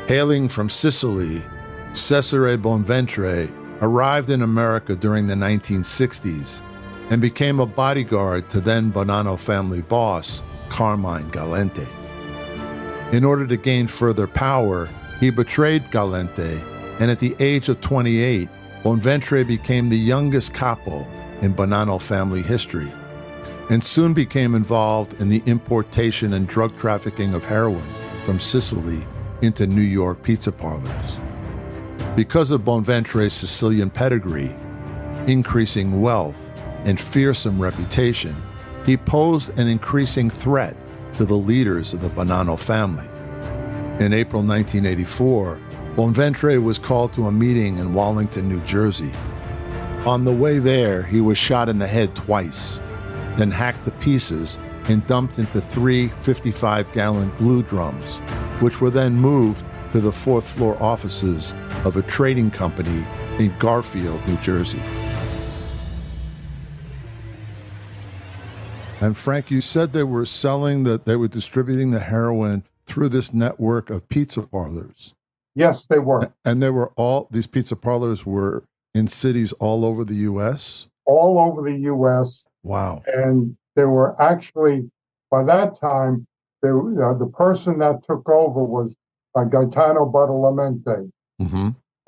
Speaker 3: Hailing from Sicily, Cesare Bonaventure arrived in America during the 1960s and became a bodyguard to then Bonanno family boss, Carmine Galente. In order to gain further power, he betrayed Galente, and at the age of 28, Bonaventure became the youngest capo in Bonanno family history, and soon became involved in the importation and drug trafficking of heroin from Sicily into New York pizza parlors. Because of Bonaventure's Sicilian pedigree, increasing wealth, and fearsome reputation, he posed an increasing threat to the leaders of the Bonanno family. In April 1984, Bonaventure was called to a meeting in Wallington, New Jersey. On the way there, he was shot in the head twice, then hacked to pieces and dumped into 3 55-gallon glue drums, which were then moved to the 4th floor offices of a trading company in Garfield, New Jersey. And Frank, you said they were distributing the heroin through this network of pizza parlors.
Speaker 1: Yes, they were.
Speaker 3: And these pizza parlors were in cities all over the U.S.?
Speaker 1: All over the U.S.
Speaker 3: Wow.
Speaker 1: And there were actually, by that time, the person that took over was Gaetano Badalamenti.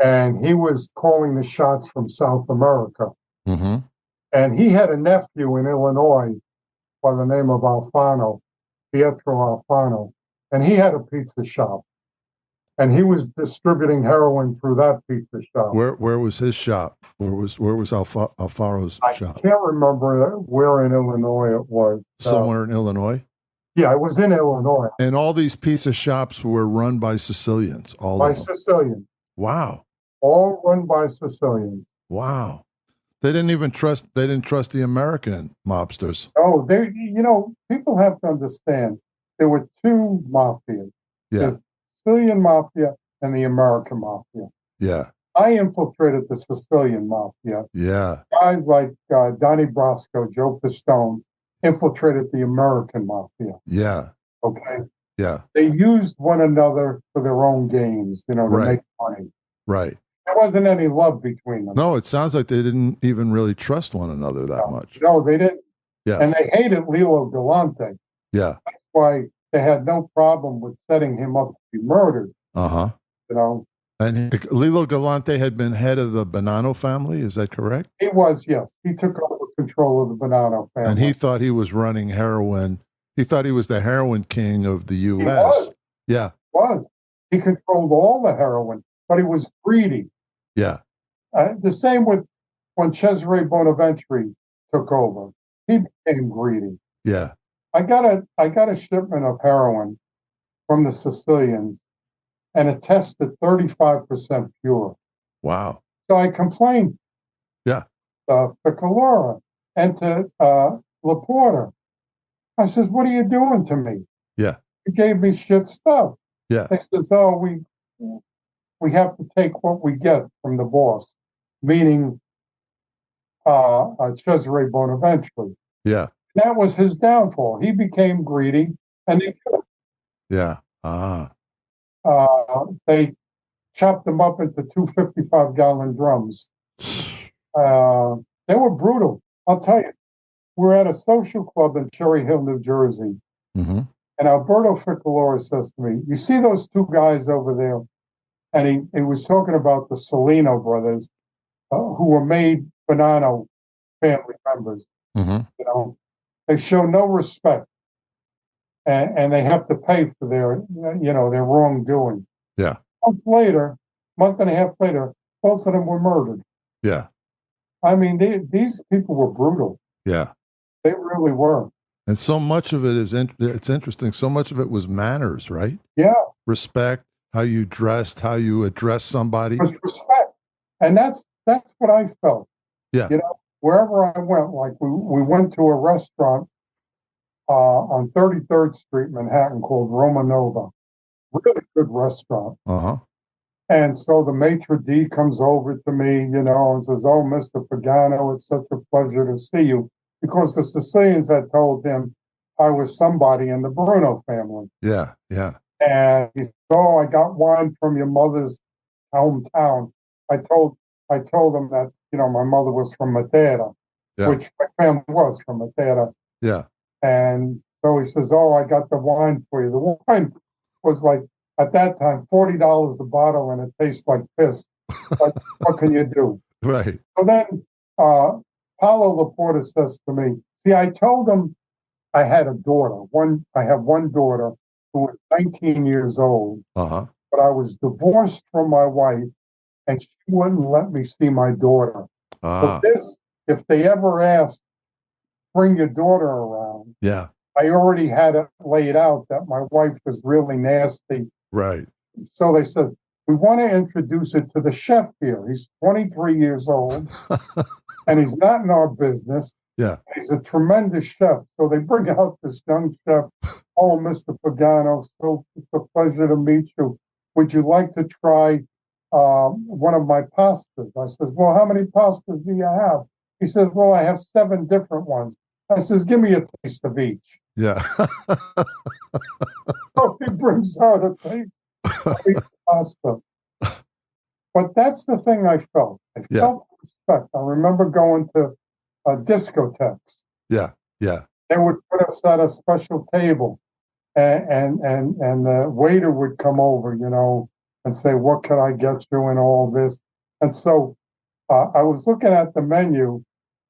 Speaker 1: And he was calling the shots from South America. And he had a nephew in Illinois by the name of Pietro Alfano, and he had a pizza shop. and he was distributing heroin through that pizza shop.
Speaker 3: Where was his shop? Where was Alfaro's
Speaker 1: I
Speaker 3: shop?
Speaker 1: can't remember where in Illinois it was.
Speaker 3: Somewhere in Illinois?
Speaker 1: Yeah, it was in Illinois.
Speaker 3: And all these pizza shops were run by Sicilians, all
Speaker 1: By
Speaker 3: of them.
Speaker 1: Sicilians.
Speaker 3: Wow.
Speaker 1: All run by Sicilians.
Speaker 3: Wow. They didn't trust the American mobsters.
Speaker 1: Oh, people have to understand there were two mafias.
Speaker 3: Yeah.
Speaker 1: The Sicilian mafia and the American mafia.
Speaker 3: Yeah.
Speaker 1: I infiltrated the Sicilian mafia.
Speaker 3: Yeah.
Speaker 1: Guys like Donnie Brasco, Joe Pistone, infiltrated the American mafia.
Speaker 3: Yeah.
Speaker 1: Okay?
Speaker 3: Yeah.
Speaker 1: They used one another for their own gains, to
Speaker 3: Right.
Speaker 1: make money.
Speaker 3: Right.
Speaker 1: There wasn't any love between them.
Speaker 3: No, it sounds like they didn't even really trust one another that much.
Speaker 1: No, they didn't.
Speaker 3: Yeah.
Speaker 1: And they hated Lilo Galante.
Speaker 3: Yeah.
Speaker 1: That's why they had no problem with setting him up to be murdered.
Speaker 3: Uh-huh. And Lilo Galante had been head of the Bonanno family, is that correct?
Speaker 1: He was, yes. He took over control of the Bonanno family.
Speaker 3: And he thought he was running heroin. He thought he was the heroin king of the U.S.
Speaker 1: He was.
Speaker 3: Yeah.
Speaker 1: He was. He controlled all the heroin, but he was greedy.
Speaker 3: Yeah.
Speaker 1: The same with when Cesare Bonaventure took over. He became greedy.
Speaker 3: Yeah.
Speaker 1: I got a shipment of heroin from the Sicilians, and it tested 35% pure.
Speaker 3: Wow.
Speaker 1: So I complained.
Speaker 3: Yeah.
Speaker 1: To Calora and to Laporta. I says, "What are you doing to me?"
Speaker 3: Yeah.
Speaker 1: You gave me shit stuff.
Speaker 3: Yeah.
Speaker 1: They says, "Oh, we have to take what we get from the boss," meaning Cesare Bonaventure.
Speaker 3: Yeah.
Speaker 1: That was his downfall. He became greedy, and
Speaker 3: Yeah. Ah.
Speaker 1: They chopped them up into 255-gallon drums. They were brutal. I'll tell you. We're at a social club in Cherry Hill, New Jersey.
Speaker 3: Mm-hmm.
Speaker 1: And Alberto Ficalora says to me, "You see those two guys over there?" And he was talking about the Salino brothers, who were made Bonanno family members.
Speaker 3: Mm-hmm.
Speaker 1: They show no respect. And they have to pay for their wrongdoing.
Speaker 3: Yeah.
Speaker 1: Month and a half later, both of them were murdered.
Speaker 3: Yeah.
Speaker 1: I mean, these people were brutal.
Speaker 3: Yeah.
Speaker 1: They really were.
Speaker 3: And so much of it it's interesting. So much of it was manners, right?
Speaker 1: Yeah.
Speaker 3: Respect, how you dressed, how you address somebody.
Speaker 1: With respect. And that's what I felt.
Speaker 3: Yeah.
Speaker 1: Wherever I went, like we went to a restaurant on 33rd Street, Manhattan, called Roma Nova. Really good restaurant.
Speaker 3: Uh-huh.
Speaker 1: And so the maitre d' comes over to me, and says, "Oh, Mr. Pagano, it's such a pleasure to see you." Because the Sicilians had told him I was somebody in the Bruno family.
Speaker 3: Yeah, yeah.
Speaker 1: And he said, "Oh, I got wine from your mother's hometown." I told him that, my mother was from Matera, which my family was from Matera.
Speaker 3: Yeah. And
Speaker 1: so he says, "Oh, I got the wine for you." The wine was like, at that time, $40 a bottle, and it tastes like piss. But what can you do?
Speaker 3: Right.
Speaker 1: So then Paolo Laporta says to me, "See, I told him I had a daughter. I have one daughter who was 19 years old,
Speaker 3: Uh-huh.
Speaker 1: but I was divorced from my wife, and she wouldn't let me see my daughter.
Speaker 3: Ah.
Speaker 1: So if they ever asked, bring your daughter around,
Speaker 3: yeah,
Speaker 1: I already had it laid out that my wife was really nasty."
Speaker 3: Right.
Speaker 1: So they said, "We want to introduce it to the chef here. He's 23 years old, and he's not in our business.
Speaker 3: Yeah.
Speaker 1: He's a tremendous chef." So they bring out this young chef. "Oh, Mr. Pagano, so it's a pleasure to meet you. Would you like to try one of my pastas?" I says, "Well, how many pastas do you have?" He says, "Well, I have 7 different ones." I says, "Give me a taste of each."
Speaker 3: Yeah.
Speaker 1: So he brings out a taste of each pasta. But that's the thing I felt. I felt respect. I remember going to discotheques.
Speaker 3: Yeah. Yeah.
Speaker 1: They would put us at a special table, and the waiter would come over, and say, "What can I get you?" and all this. And so I was looking at the menu,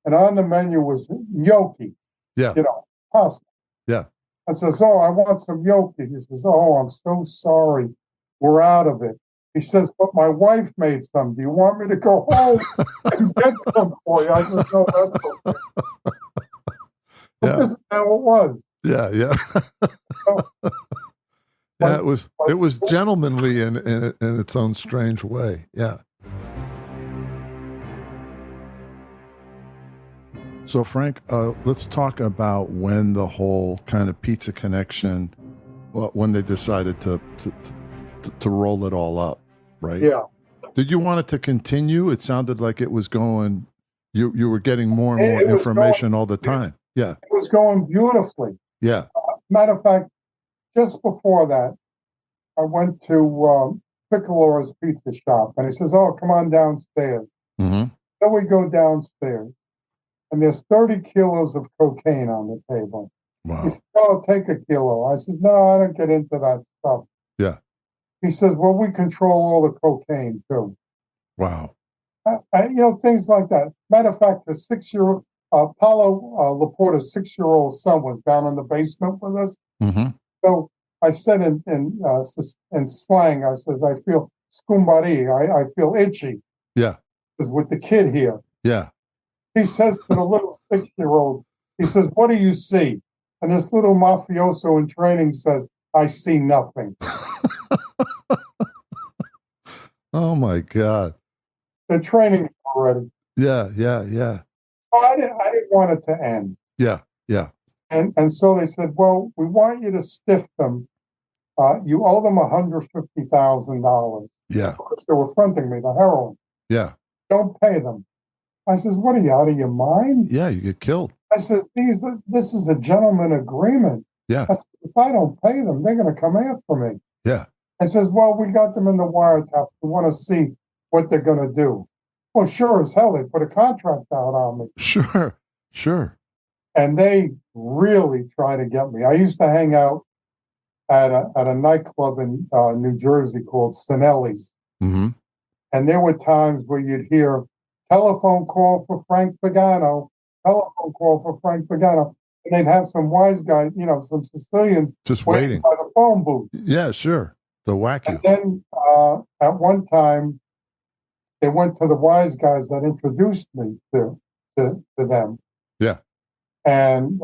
Speaker 1: and on the menu was gnocchi.
Speaker 3: Yeah.
Speaker 1: Pasta.
Speaker 3: Yeah.
Speaker 1: And says, "Oh, I want some gnocchi." He says, "Oh, I'm so sorry. we're out of it. He says, but my wife made some. Do you want me to go home and get some for you? I said, no, that's okay. But this is how it was.
Speaker 3: Yeah, yeah. Yeah, it was gentlemanly in its own strange way. Yeah. So Frank, let's talk about when the whole kind of pizza connection, when they decided to roll it all up, right?
Speaker 1: Yeah.
Speaker 3: Did you want it to continue? It sounded like it was going. You were getting more and more information all the time. Yeah.
Speaker 1: It was going beautifully.
Speaker 3: Yeah.
Speaker 1: Matter of fact, just before that, I went to Piccolo's pizza shop, and he says, "Oh, come on downstairs."
Speaker 3: Mm-hmm.
Speaker 1: So we go downstairs, and there's 30 kilos of cocaine on the table.
Speaker 3: Wow.
Speaker 1: He says, "Oh, take a kilo." I said, "No, I don't get into that stuff."
Speaker 3: Yeah.
Speaker 1: He says, "Well, we control all the cocaine too."
Speaker 3: Wow.
Speaker 1: Things like that. Matter of fact, the 6-year-old Paulo Laporta's 6-year-old son was down in the basement with us.
Speaker 3: Mm-hmm.
Speaker 1: So I said in slang, I says, I feel scumbari, I feel itchy.
Speaker 3: Yeah.
Speaker 1: Because with the kid here.
Speaker 3: Yeah.
Speaker 1: He says to the little 6-year-old, he says, what do you see? And this little mafioso in training says, I see nothing.
Speaker 3: Oh my God.
Speaker 1: The training already.
Speaker 3: Yeah, yeah, yeah.
Speaker 1: So I didn't want it to end.
Speaker 3: Yeah, yeah.
Speaker 1: And so they said, well, we want you to stiff them. You owe them $150,000.
Speaker 3: Yeah.
Speaker 1: Because they were fronting me, the heroin.
Speaker 3: Yeah.
Speaker 1: Don't pay them. I says, what are you, out of your mind?
Speaker 3: Yeah, you get killed.
Speaker 1: I says, this is a gentleman agreement.
Speaker 3: Yeah.
Speaker 1: I says, if I don't pay them, they're going to come after me.
Speaker 3: Yeah.
Speaker 1: I says, well, we got them in the wiretap. We want to see what they're going to do. Well, sure as hell, they put a contract out on me.
Speaker 3: Sure, sure.
Speaker 1: And they really try to get me. I used to hang out at a nightclub in New Jersey called Sinelli's.
Speaker 3: Mm-hmm.
Speaker 1: And there were times where you'd hear, telephone call for Frank Pagano, telephone call for Frank Pagano. And they'd have some wise guys, some Sicilians
Speaker 3: just waiting
Speaker 1: by the phone booth.
Speaker 3: Yeah, sure. The wacky.
Speaker 1: And then at one time, they went to the wise guys that introduced me to them.
Speaker 3: Yeah.
Speaker 1: And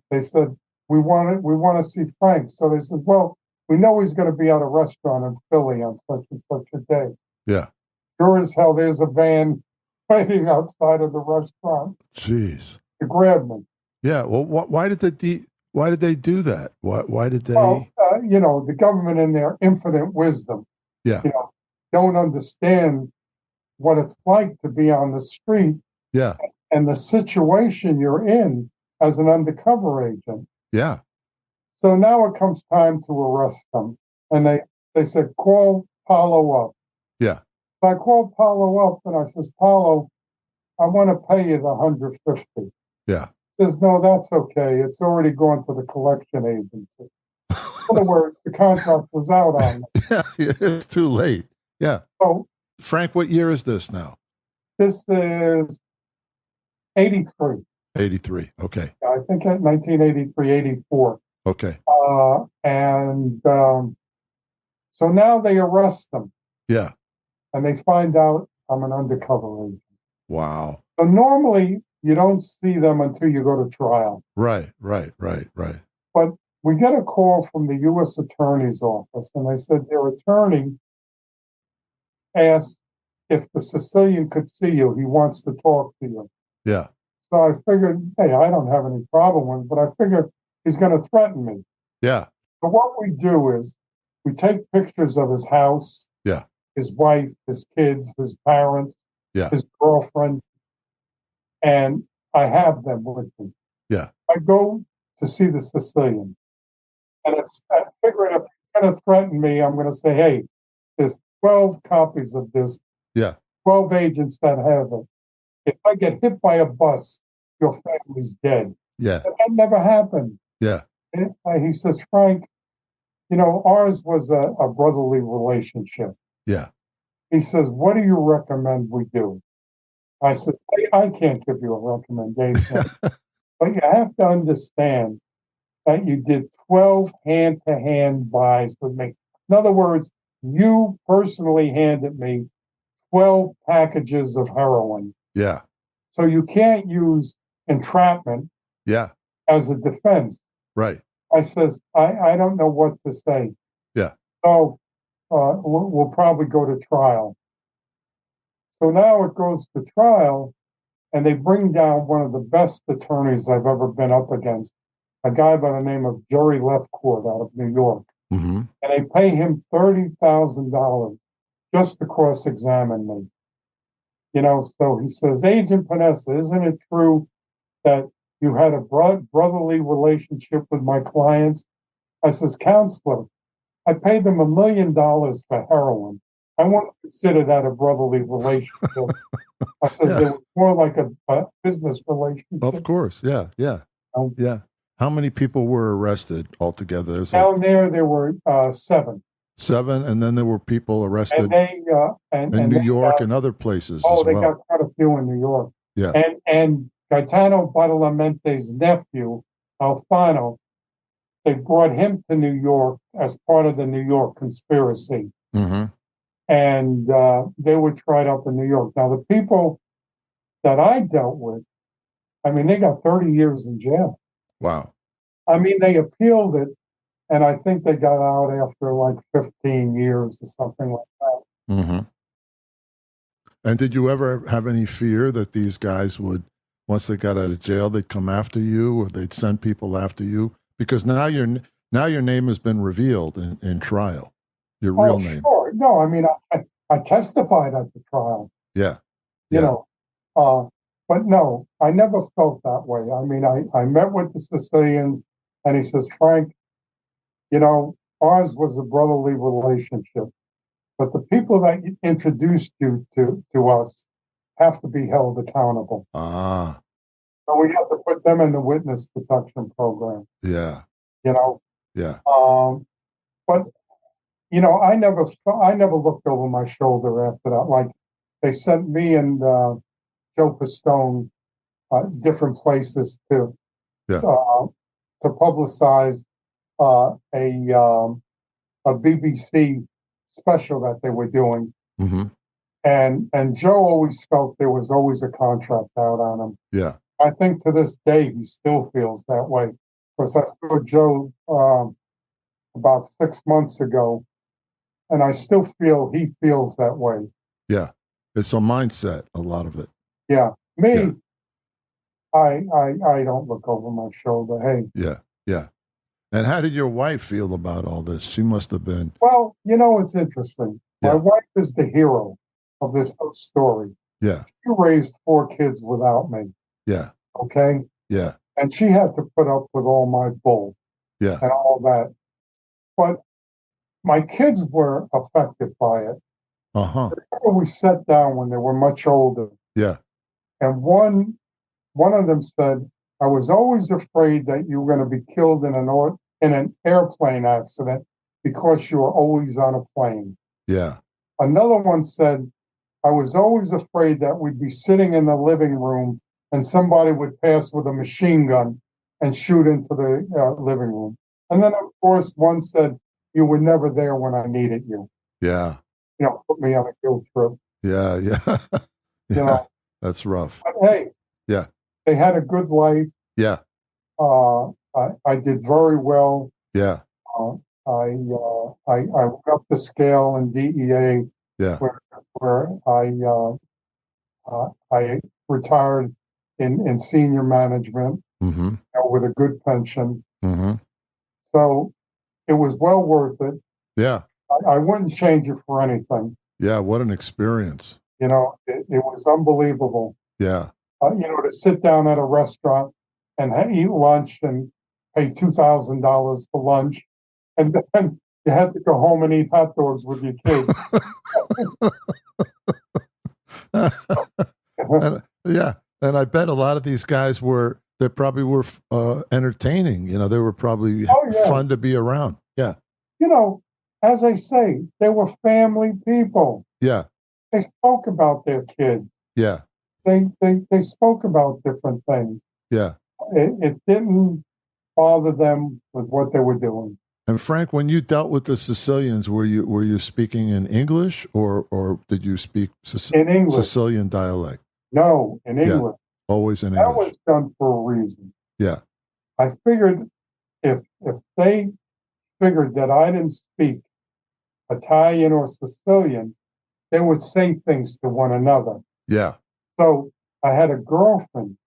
Speaker 1: they said, we want to see Frank. So they said, well, we know he's going to be at a restaurant in Philly on such and such a day.
Speaker 3: Yeah.
Speaker 1: Sure as hell, there's a van waiting outside of the restaurant.
Speaker 3: Jeez.
Speaker 1: To grab me.
Speaker 3: Yeah. Well, why did they do that? Why did they?
Speaker 1: Well, the government in their infinite wisdom,
Speaker 3: yeah,
Speaker 1: don't understand what it's like to be on the street.
Speaker 3: Yeah.
Speaker 1: And the situation you're in as an undercover agent.
Speaker 3: Yeah.
Speaker 1: So now it comes time to arrest them. And they said, call Paulo up.
Speaker 3: Yeah.
Speaker 1: So I called Paulo up and I says, Paulo, I want to pay you the $150.
Speaker 3: Yeah.
Speaker 1: He says, no, that's okay. It's already gone to the collection agency. In other words, the contract was out on me.
Speaker 3: Yeah, it's too late. Yeah.
Speaker 1: So,
Speaker 3: Frank, what year is this now?
Speaker 1: This is 83.
Speaker 3: 83. Okay.
Speaker 1: I think 1983, 84.
Speaker 3: Okay.
Speaker 1: So now they arrest them.
Speaker 3: Yeah.
Speaker 1: And they find out I'm an undercover agent.
Speaker 3: Wow.
Speaker 1: So normally you don't see them until you go to trial.
Speaker 3: Right.
Speaker 1: But we get a call from the U.S. Attorney's Office, and they said their attorney asked if the Sicilian could see you. He wants to talk to you.
Speaker 3: Yeah.
Speaker 1: So I figured, hey, I don't have any problem with it, but I figured he's going to threaten me.
Speaker 3: Yeah.
Speaker 1: So what we do is we take pictures of his house,
Speaker 3: yeah,
Speaker 1: his wife, his kids, his parents,
Speaker 3: yeah,
Speaker 1: his girlfriend, and I have them with me.
Speaker 3: Yeah.
Speaker 1: I go to see the Sicilian. And I figured if he's going to threaten me, I'm going to say, hey, there's 12 copies of this.
Speaker 3: Yeah.
Speaker 1: 12 agents that have it. If I get hit by a bus, your family's dead.
Speaker 3: Yeah.
Speaker 1: But that never happened.
Speaker 3: Yeah.
Speaker 1: And he says, Frank, ours was a brotherly relationship.
Speaker 3: Yeah.
Speaker 1: He says, what do you recommend we do? I said, I can't give you a recommendation. But you have to understand that you did 12 hand-to-hand buys with me. In other words, you personally handed me 12 packages of heroin.
Speaker 3: Yeah.
Speaker 1: So you can't use entrapment
Speaker 3: Yeah.
Speaker 1: as a defense.
Speaker 3: Right.
Speaker 1: I says, I don't know what to say.
Speaker 3: Yeah.
Speaker 1: So we'll probably go to trial. So now it goes to trial, and they bring down one of the best attorneys I've ever been up against, a guy by the name of Jerry Leftcourt out of New York.
Speaker 3: Mm-hmm.
Speaker 1: And they pay him $30,000 just to cross-examine me. So he says, Agent Panessa, isn't it true that you had a brotherly relationship with my clients? I says, Counselor, I paid them $1 million for heroin. I won't consider that a brotherly relationship. I said,
Speaker 3: Yeah.
Speaker 1: it was more like a business relationship.
Speaker 3: Of course. Yeah. Yeah. Yeah. How many people were arrested altogether? There's
Speaker 1: Down there were 7.
Speaker 3: 7, and then there were people arrested
Speaker 1: And they
Speaker 3: in New York and other places as
Speaker 1: they
Speaker 3: well.
Speaker 1: got quite a few in New York.
Speaker 3: Yeah.
Speaker 1: And Gaetano Badalamente's nephew, Alfano, they brought him to New York as part of the New York conspiracy.
Speaker 3: Mm-hmm.
Speaker 1: And they were tried up in New York. Now, the people that I dealt with, I mean, they got 30 years in jail.
Speaker 3: Wow.
Speaker 1: I mean, they appealed it, and I think they got out after like 15 years or something like that.
Speaker 3: Mm-hmm. And did you ever have any fear that these guys would, once they got out of jail, they'd come after you, or they'd send people after you? Because now your name has been revealed in trial, your real name.
Speaker 1: Sure. No, I mean, I testified at the trial.
Speaker 3: Yeah.
Speaker 1: You know, but no, I never felt that way. I mean, I met with the Sicilians, and he says, Frank, ours was a brotherly relationship, but the people that introduced you to us have to be held accountable.
Speaker 3: Ah.
Speaker 1: So we have to put them in the witness protection program.
Speaker 3: Yeah.
Speaker 1: Yeah. But I never looked over my shoulder after that. Like, they sent me and Joe Pistone different places to publicize a BBC special that they were doing.
Speaker 3: Mm-hmm.
Speaker 1: And Joe always felt there was always a contract out on him.
Speaker 3: Yeah.
Speaker 1: I think to this day he still feels that way. Because I saw Joe about 6 months ago, and I still feel he feels that way.
Speaker 3: Yeah. It's a mindset, a lot of it.
Speaker 1: Yeah. Me, I don't look over my shoulder. Hey.
Speaker 3: Yeah. Yeah. And how did your wife feel about all this? She must have been.
Speaker 1: Well, it's interesting. My wife is the hero of this whole story.
Speaker 3: Yeah.
Speaker 1: She raised 4 kids without me.
Speaker 3: Yeah.
Speaker 1: Okay?
Speaker 3: Yeah.
Speaker 1: And she had to put up with all my bull.
Speaker 3: Yeah.
Speaker 1: And all that. But my kids were affected by it.
Speaker 3: Uh-huh.
Speaker 1: We sat down when they were much older.
Speaker 3: Yeah.
Speaker 1: And one of them said, I was always afraid that you were going to be killed in an airplane accident because you were always on a plane.
Speaker 3: Yeah.
Speaker 1: Another one said, I was always afraid that we'd be sitting in the living room and somebody would pass with a machine gun and shoot into the living room. And then, of course, one said, you were never there when I needed you.
Speaker 3: Yeah.
Speaker 1: Put me on a guilt trip.
Speaker 3: Yeah. Yeah. Yeah. That's rough.
Speaker 1: But hey.
Speaker 3: Yeah.
Speaker 1: They had a good life.
Speaker 3: Yeah.
Speaker 1: I did very well.
Speaker 3: Yeah.
Speaker 1: I went up the scale in DEA.
Speaker 3: Yeah.
Speaker 1: Where I retired in senior management.
Speaker 3: Mm-hmm.
Speaker 1: With a good pension.
Speaker 3: Mm-hmm.
Speaker 1: So it was well worth it.
Speaker 3: Yeah.
Speaker 1: I wouldn't change it for anything.
Speaker 3: Yeah. What an experience.
Speaker 1: It was unbelievable.
Speaker 3: Yeah.
Speaker 1: To sit down at a restaurant and eat lunch and pay $2,000 for lunch, and then you had to go home and eat hot dogs with your kids.
Speaker 3: And I bet a lot of these guys probably were entertaining. They were probably fun to be around. Yeah.
Speaker 1: As I say, they were family people.
Speaker 3: Yeah.
Speaker 1: They spoke about their kids.
Speaker 3: Yeah.
Speaker 1: They spoke about different things.
Speaker 3: Yeah.
Speaker 1: It didn't bother them with what they were doing.
Speaker 3: And Frank, when you dealt with the Sicilians, were you speaking in English or did you speak
Speaker 1: In English.
Speaker 3: Sicilian dialect?
Speaker 1: No, in English.
Speaker 3: Yeah, always in
Speaker 1: That
Speaker 3: English.
Speaker 1: was done for a reason.
Speaker 3: Yeah.
Speaker 1: I figured if they figured that I didn't speak Italian or Sicilian, they would say things to one another.
Speaker 3: Yeah.
Speaker 1: So I had a girlfriend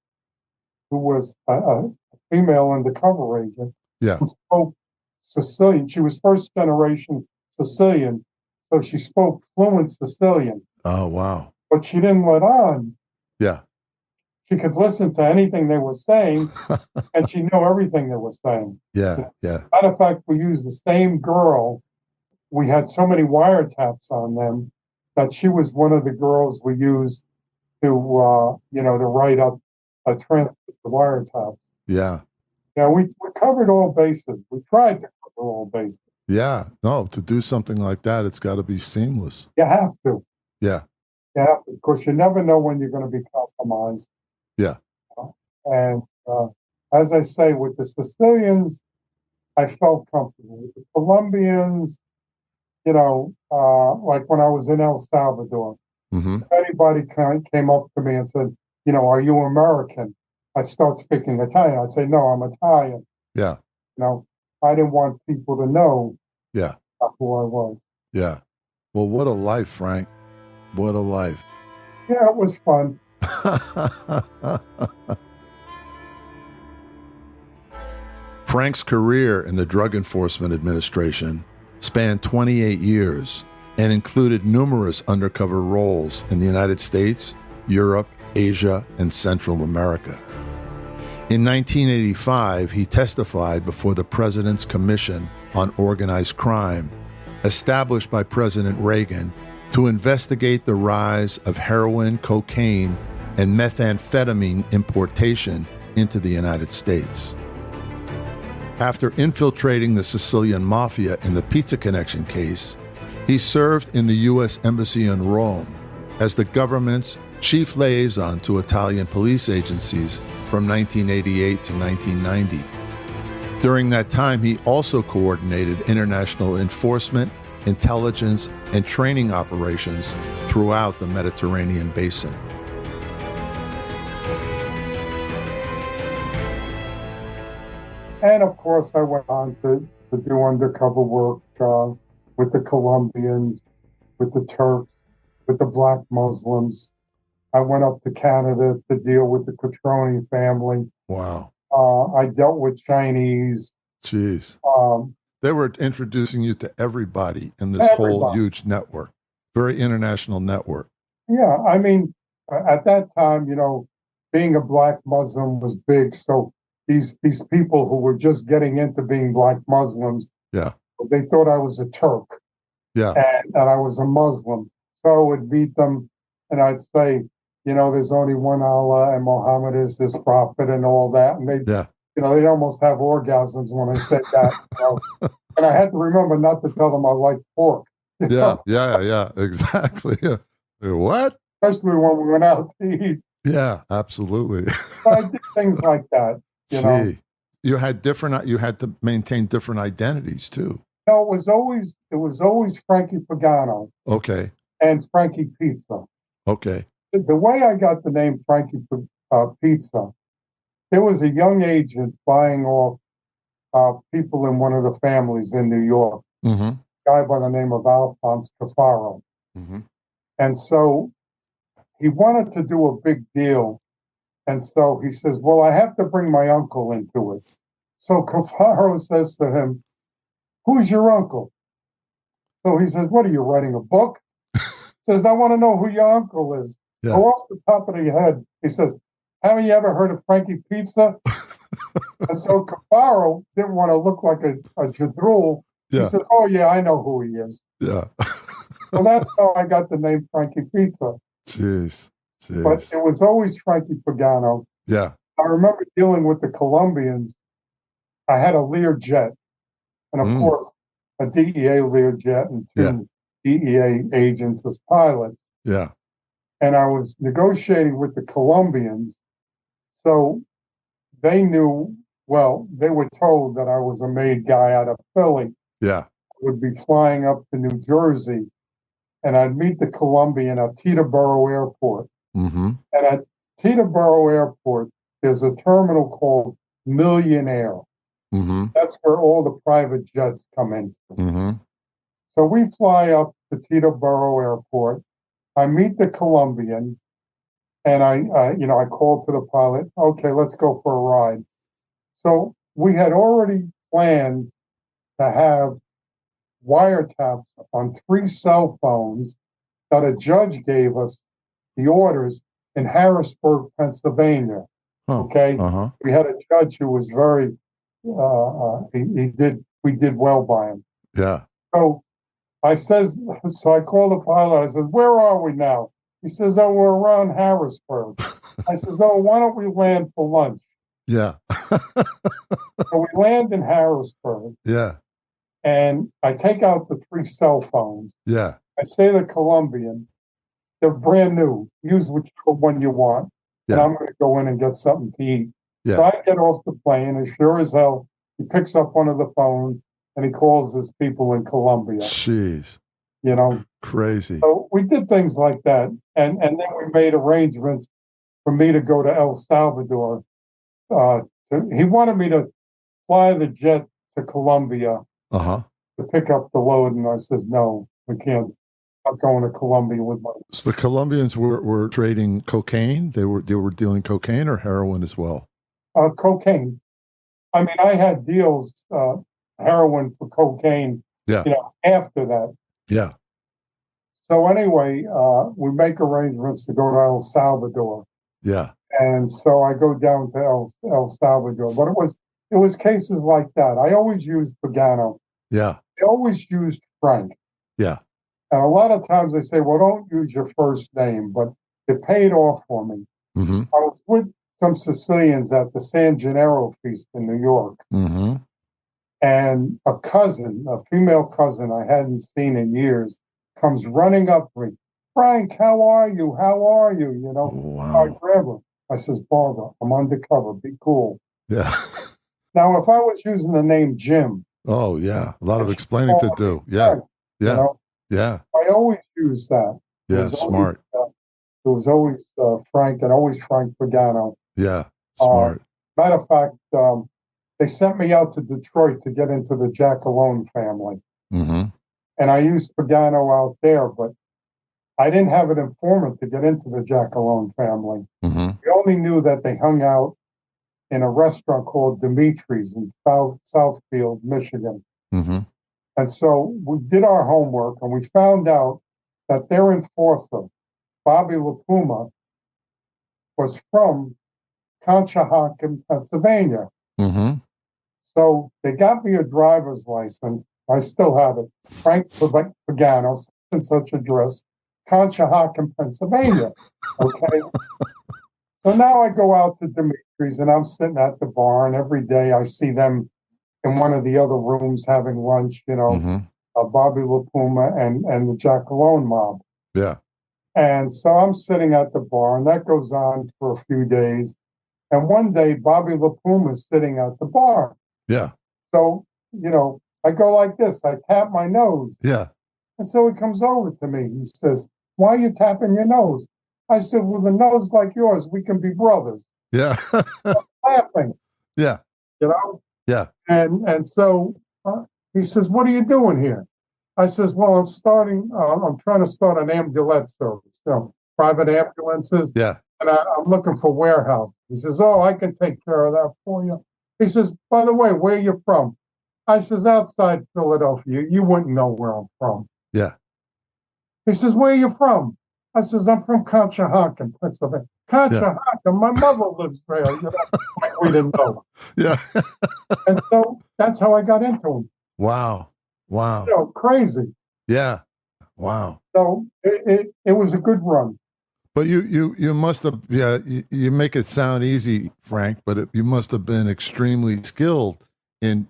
Speaker 1: who was a female undercover agent.
Speaker 3: Yeah.
Speaker 1: Who spoke Sicilian. She was first generation Sicilian, so she spoke fluent Sicilian.
Speaker 3: Oh, wow.
Speaker 1: But she didn't let on.
Speaker 3: Yeah.
Speaker 1: She could listen to anything they were saying, and she knew everything they were saying.
Speaker 3: Yeah. Yeah.
Speaker 1: Matter of fact, we used the same girl. We had so many wiretaps on them that she was one of the girls we used to, to write up a transcript of wiretaps.
Speaker 3: Yeah.
Speaker 1: Yeah, we covered all bases. We tried to cover all bases.
Speaker 3: Yeah. No, to do something like that, it's got to be seamless.
Speaker 1: You have to.
Speaker 3: Yeah.
Speaker 1: You have to, because you never know when you're going to be compromised.
Speaker 3: Yeah.
Speaker 1: And as I say, with the Sicilians, I felt comfortable. With the Colombians, like when I was in El Salvador,
Speaker 3: Mm-hmm.
Speaker 1: if anybody came up to me and said, are you American? I'd start speaking Italian. I'd say, no, I'm Italian.
Speaker 3: Yeah.
Speaker 1: I didn't want people to know
Speaker 3: Yeah.
Speaker 1: who I was.
Speaker 3: Yeah. Well, what a life, Frank. What a life.
Speaker 1: Yeah, it was fun.
Speaker 3: Frank's career in the Drug Enforcement Administration spanned 28 years and included numerous undercover roles in the United States, Europe, Asia, and Central America. In 1985, he testified before the President's Commission on Organized Crime, established by President Reagan to investigate the rise of heroin, cocaine, and methamphetamine importation into the United States. After infiltrating the Sicilian mafia in the Pizza Connection case, he served in the U.S. Embassy in Rome as the government's chief liaison to Italian police agencies from 1988 to 1990. During that time, he also coordinated international enforcement, intelligence, and training operations throughout the Mediterranean basin.
Speaker 1: And of course, I went on to do undercover work with the Colombians, with the Turks, with the Black Muslims. I went up to Canada to deal with the Cotroni family.
Speaker 3: Wow.
Speaker 1: I dealt with Chinese.
Speaker 3: Jeez. They were introducing you to everybody in this whole huge network, very international network.
Speaker 1: Yeah, I mean, at that time, being a Black Muslim was big. So these people who were just getting into being Black Muslims,
Speaker 3: yeah,
Speaker 1: they thought I was a Turk.
Speaker 3: Yeah.
Speaker 1: And I was a Muslim. So I would beat them and I'd say, there's only one Allah and Muhammad is his prophet and all that. And they'd almost have orgasms when I said that. And I had to remember not to tell them I like pork.
Speaker 3: Yeah, exactly. Yeah. What?
Speaker 1: Especially when we went out to eat.
Speaker 3: Yeah, absolutely.
Speaker 1: So I did things like that.
Speaker 3: You had to maintain different identities too.
Speaker 1: No, it was always Frankie Pagano.
Speaker 3: Okay.
Speaker 1: And Frankie Pizza.
Speaker 3: Okay.
Speaker 1: The way I got the name Frankie Pizza, there was a young agent buying off people in one of the families in New York.
Speaker 3: Mm-hmm.
Speaker 1: A guy by the name of Alphonse Cafaro.
Speaker 3: Mm-hmm.
Speaker 1: And so he wanted to do a big deal. And so he says, well, I have to bring my uncle into it. So Cafaro says to him, who's your uncle? So he says, what are you, writing a book? Says, I want to know who your uncle is.
Speaker 3: Yeah.
Speaker 1: Go off the top of your head. He says, haven't you ever heard of Frankie Pizza? And so Cafaro didn't want to look like a jadrul.
Speaker 3: Yeah.
Speaker 1: He said, oh, yeah, I know who he is.
Speaker 3: Yeah.
Speaker 1: So that's how I got the name Frankie Pizza.
Speaker 3: Jeez.
Speaker 1: But it was always Frankie Pagano.
Speaker 3: Yeah.
Speaker 1: I remember dealing with the Colombians. I had a Learjet, and of course, a DEA Learjet and two DEA agents as pilots.
Speaker 3: Yeah.
Speaker 1: And I was negotiating with the Colombians, so they knew Well, they were told that I was a made guy out of Philly.
Speaker 3: Yeah.
Speaker 1: Would be flying up to New Jersey, and I'd meet the Colombian at Teterboro Airport.
Speaker 3: Mm-hmm.
Speaker 1: And at Teterboro Airport, there's a terminal called Millionaire.
Speaker 3: Mm-hmm.
Speaker 1: That's where all the private jets come into.
Speaker 3: Mm-hmm.
Speaker 1: So we fly up to Teterboro Airport. I meet the Colombian, and I called to the pilot. Okay, let's go for a ride. So we had already planned to have wiretaps on 3 cell phones that a judge gave us the orders in Harrisburg, Pennsylvania.
Speaker 3: Oh,
Speaker 1: Okay,
Speaker 3: uh-huh.
Speaker 1: we had a judge who was very we did well by him.
Speaker 3: Yeah.
Speaker 1: So I call the pilot. I says, "Where are we now?" He says, "Oh, we're around Harrisburg." I says, "Oh, why don't we land for lunch?"
Speaker 3: Yeah.
Speaker 1: So we land in Harrisburg,
Speaker 3: Yeah.
Speaker 1: and I take out the 3 cell phones.
Speaker 3: Yeah.
Speaker 1: I say to the Colombian, "They're brand new. Use which one you want, and
Speaker 3: Yeah.
Speaker 1: I'm going to go in and get something to eat."
Speaker 3: Yeah.
Speaker 1: So I get off the plane, and sure as hell, he picks up one of the phones, and he calls his people in Colombia.
Speaker 3: Jeez.
Speaker 1: You know,
Speaker 3: Crazy.
Speaker 1: so we did things like that, and then we made arrangements for me to go to El Salvador. He wanted me to fly the jet to Colombia
Speaker 3: Uh-huh.
Speaker 1: to pick up the load, and I says, "No, we can't. I'm going to Colombia with my."
Speaker 3: So the Colombians were trading cocaine? They were dealing cocaine or heroin as well?
Speaker 1: Cocaine. I mean, I had deals, heroin for cocaine.
Speaker 3: Yeah.
Speaker 1: After that.
Speaker 3: Yeah.
Speaker 1: So anyway, we make arrangements to go to El Salvador.
Speaker 3: Yeah.
Speaker 1: And so I go down to El Salvador, but it was cases like that. I always used Pagano.
Speaker 3: Yeah.
Speaker 1: I always used Frank.
Speaker 3: Yeah.
Speaker 1: And a lot of times they say, "Well, don't use your first name," but it paid off for me.
Speaker 3: Mm-hmm.
Speaker 1: I was with some Sicilians at the San Gennaro feast in New York,
Speaker 3: Mm-hmm.
Speaker 1: and a female cousin I hadn't seen in years, comes running up to me. "Frank, how are you? How are you?"
Speaker 3: Wow.
Speaker 1: I grab her. I says, "Barbara, I'm undercover. Be cool."
Speaker 3: Yeah.
Speaker 1: Now, if I was using the name Jim,
Speaker 3: Oh, yeah. A lot of explaining to do. Yeah.
Speaker 1: Frank,
Speaker 3: Yeah. Yeah.
Speaker 1: I always use that.
Speaker 3: Yeah. Smart.
Speaker 1: It was always Frank, and always Frank Pagano.
Speaker 3: Yeah. Smart.
Speaker 1: Matter of fact, they sent me out to Detroit to get into the Jackalone family.
Speaker 3: Mm-hmm.
Speaker 1: And I used Pagano out there, but I didn't have an informant to get into the Jackalone family.
Speaker 3: Mm-hmm.
Speaker 1: We only knew that they hung out in a restaurant called Dimitri's in Southfield, Michigan.
Speaker 3: Mm-hmm.
Speaker 1: And so we did our homework, and we found out that their enforcer, Bobby LaPuma, was from Conshohocken, Pennsylvania.
Speaker 3: Mm-hmm.
Speaker 1: So they got me a driver's license. I still have it. Frank Pagano, such and such address, Conshohocken, Pennsylvania. Okay. So now I go out to Dimitri's, and I'm sitting at the bar, and every day I see them in one of the other rooms having lunch,
Speaker 3: Mm-hmm.
Speaker 1: Bobby LaPuma and the Jackalone mob.
Speaker 3: Yeah.
Speaker 1: And so I'm sitting at the bar, and that goes on for a few days. And one day, Bobby LaPuma is sitting at the bar.
Speaker 3: Yeah.
Speaker 1: So, I go like this. I tap my nose.
Speaker 3: Yeah.
Speaker 1: And so he comes over to me. He says, "Why are you tapping your nose?" I said, "With a nose like yours, we can be brothers."
Speaker 3: Yeah.
Speaker 1: Laughing.
Speaker 3: Yeah. Yeah.
Speaker 1: And so he says, "What are you doing here?" I says, "Well, I'm trying to start an ambulance service, private ambulances.
Speaker 3: Yeah.
Speaker 1: And I'm looking for warehouse." He says, "Oh, I can take care of that for you." He says, "By the way, where are you from?" I says, "Outside Philadelphia. You wouldn't know where I'm from."
Speaker 3: Yeah.
Speaker 1: He says, "Where are you from?" I says, "I'm from Conshohocken, Pennsylvania." Conshohocken, my mother lives there. We didn't know.
Speaker 3: Yeah.
Speaker 1: And so that's how I got into him.
Speaker 3: Wow. Wow.
Speaker 1: Crazy.
Speaker 3: Yeah. Wow.
Speaker 1: So it was a good run.
Speaker 3: But you must have, you make it sound easy, Frank, but you must have been extremely skilled in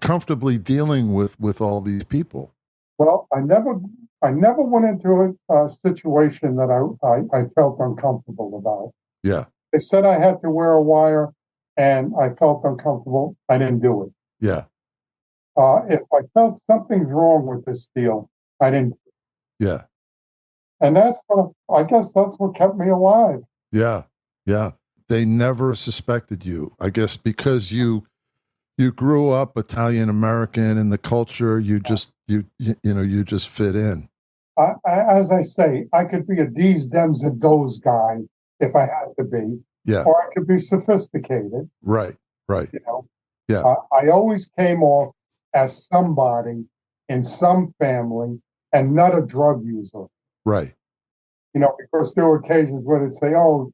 Speaker 3: comfortably dealing with all these people.
Speaker 1: Well, I never went into a situation that I felt uncomfortable about.
Speaker 3: Yeah.
Speaker 1: They said I had to wear a wire, and I felt uncomfortable, I didn't do it.
Speaker 3: Yeah.
Speaker 1: If I felt something's wrong with this deal, I didn't.
Speaker 3: Yeah.
Speaker 1: And I guess that's what kept me alive.
Speaker 3: Yeah. Yeah. They never suspected you, I guess, because you grew up Italian American in the culture. You just you just fit in.
Speaker 1: As I say, I could be a D's, Dems, and Does guy if I had to be,
Speaker 3: Yeah.
Speaker 1: or I could be sophisticated.
Speaker 3: Right. Right.
Speaker 1: You know,
Speaker 3: Yeah.
Speaker 1: I always came off as somebody in some family and not a drug user.
Speaker 3: Right.
Speaker 1: Because there were occasions where they'd say, "Oh,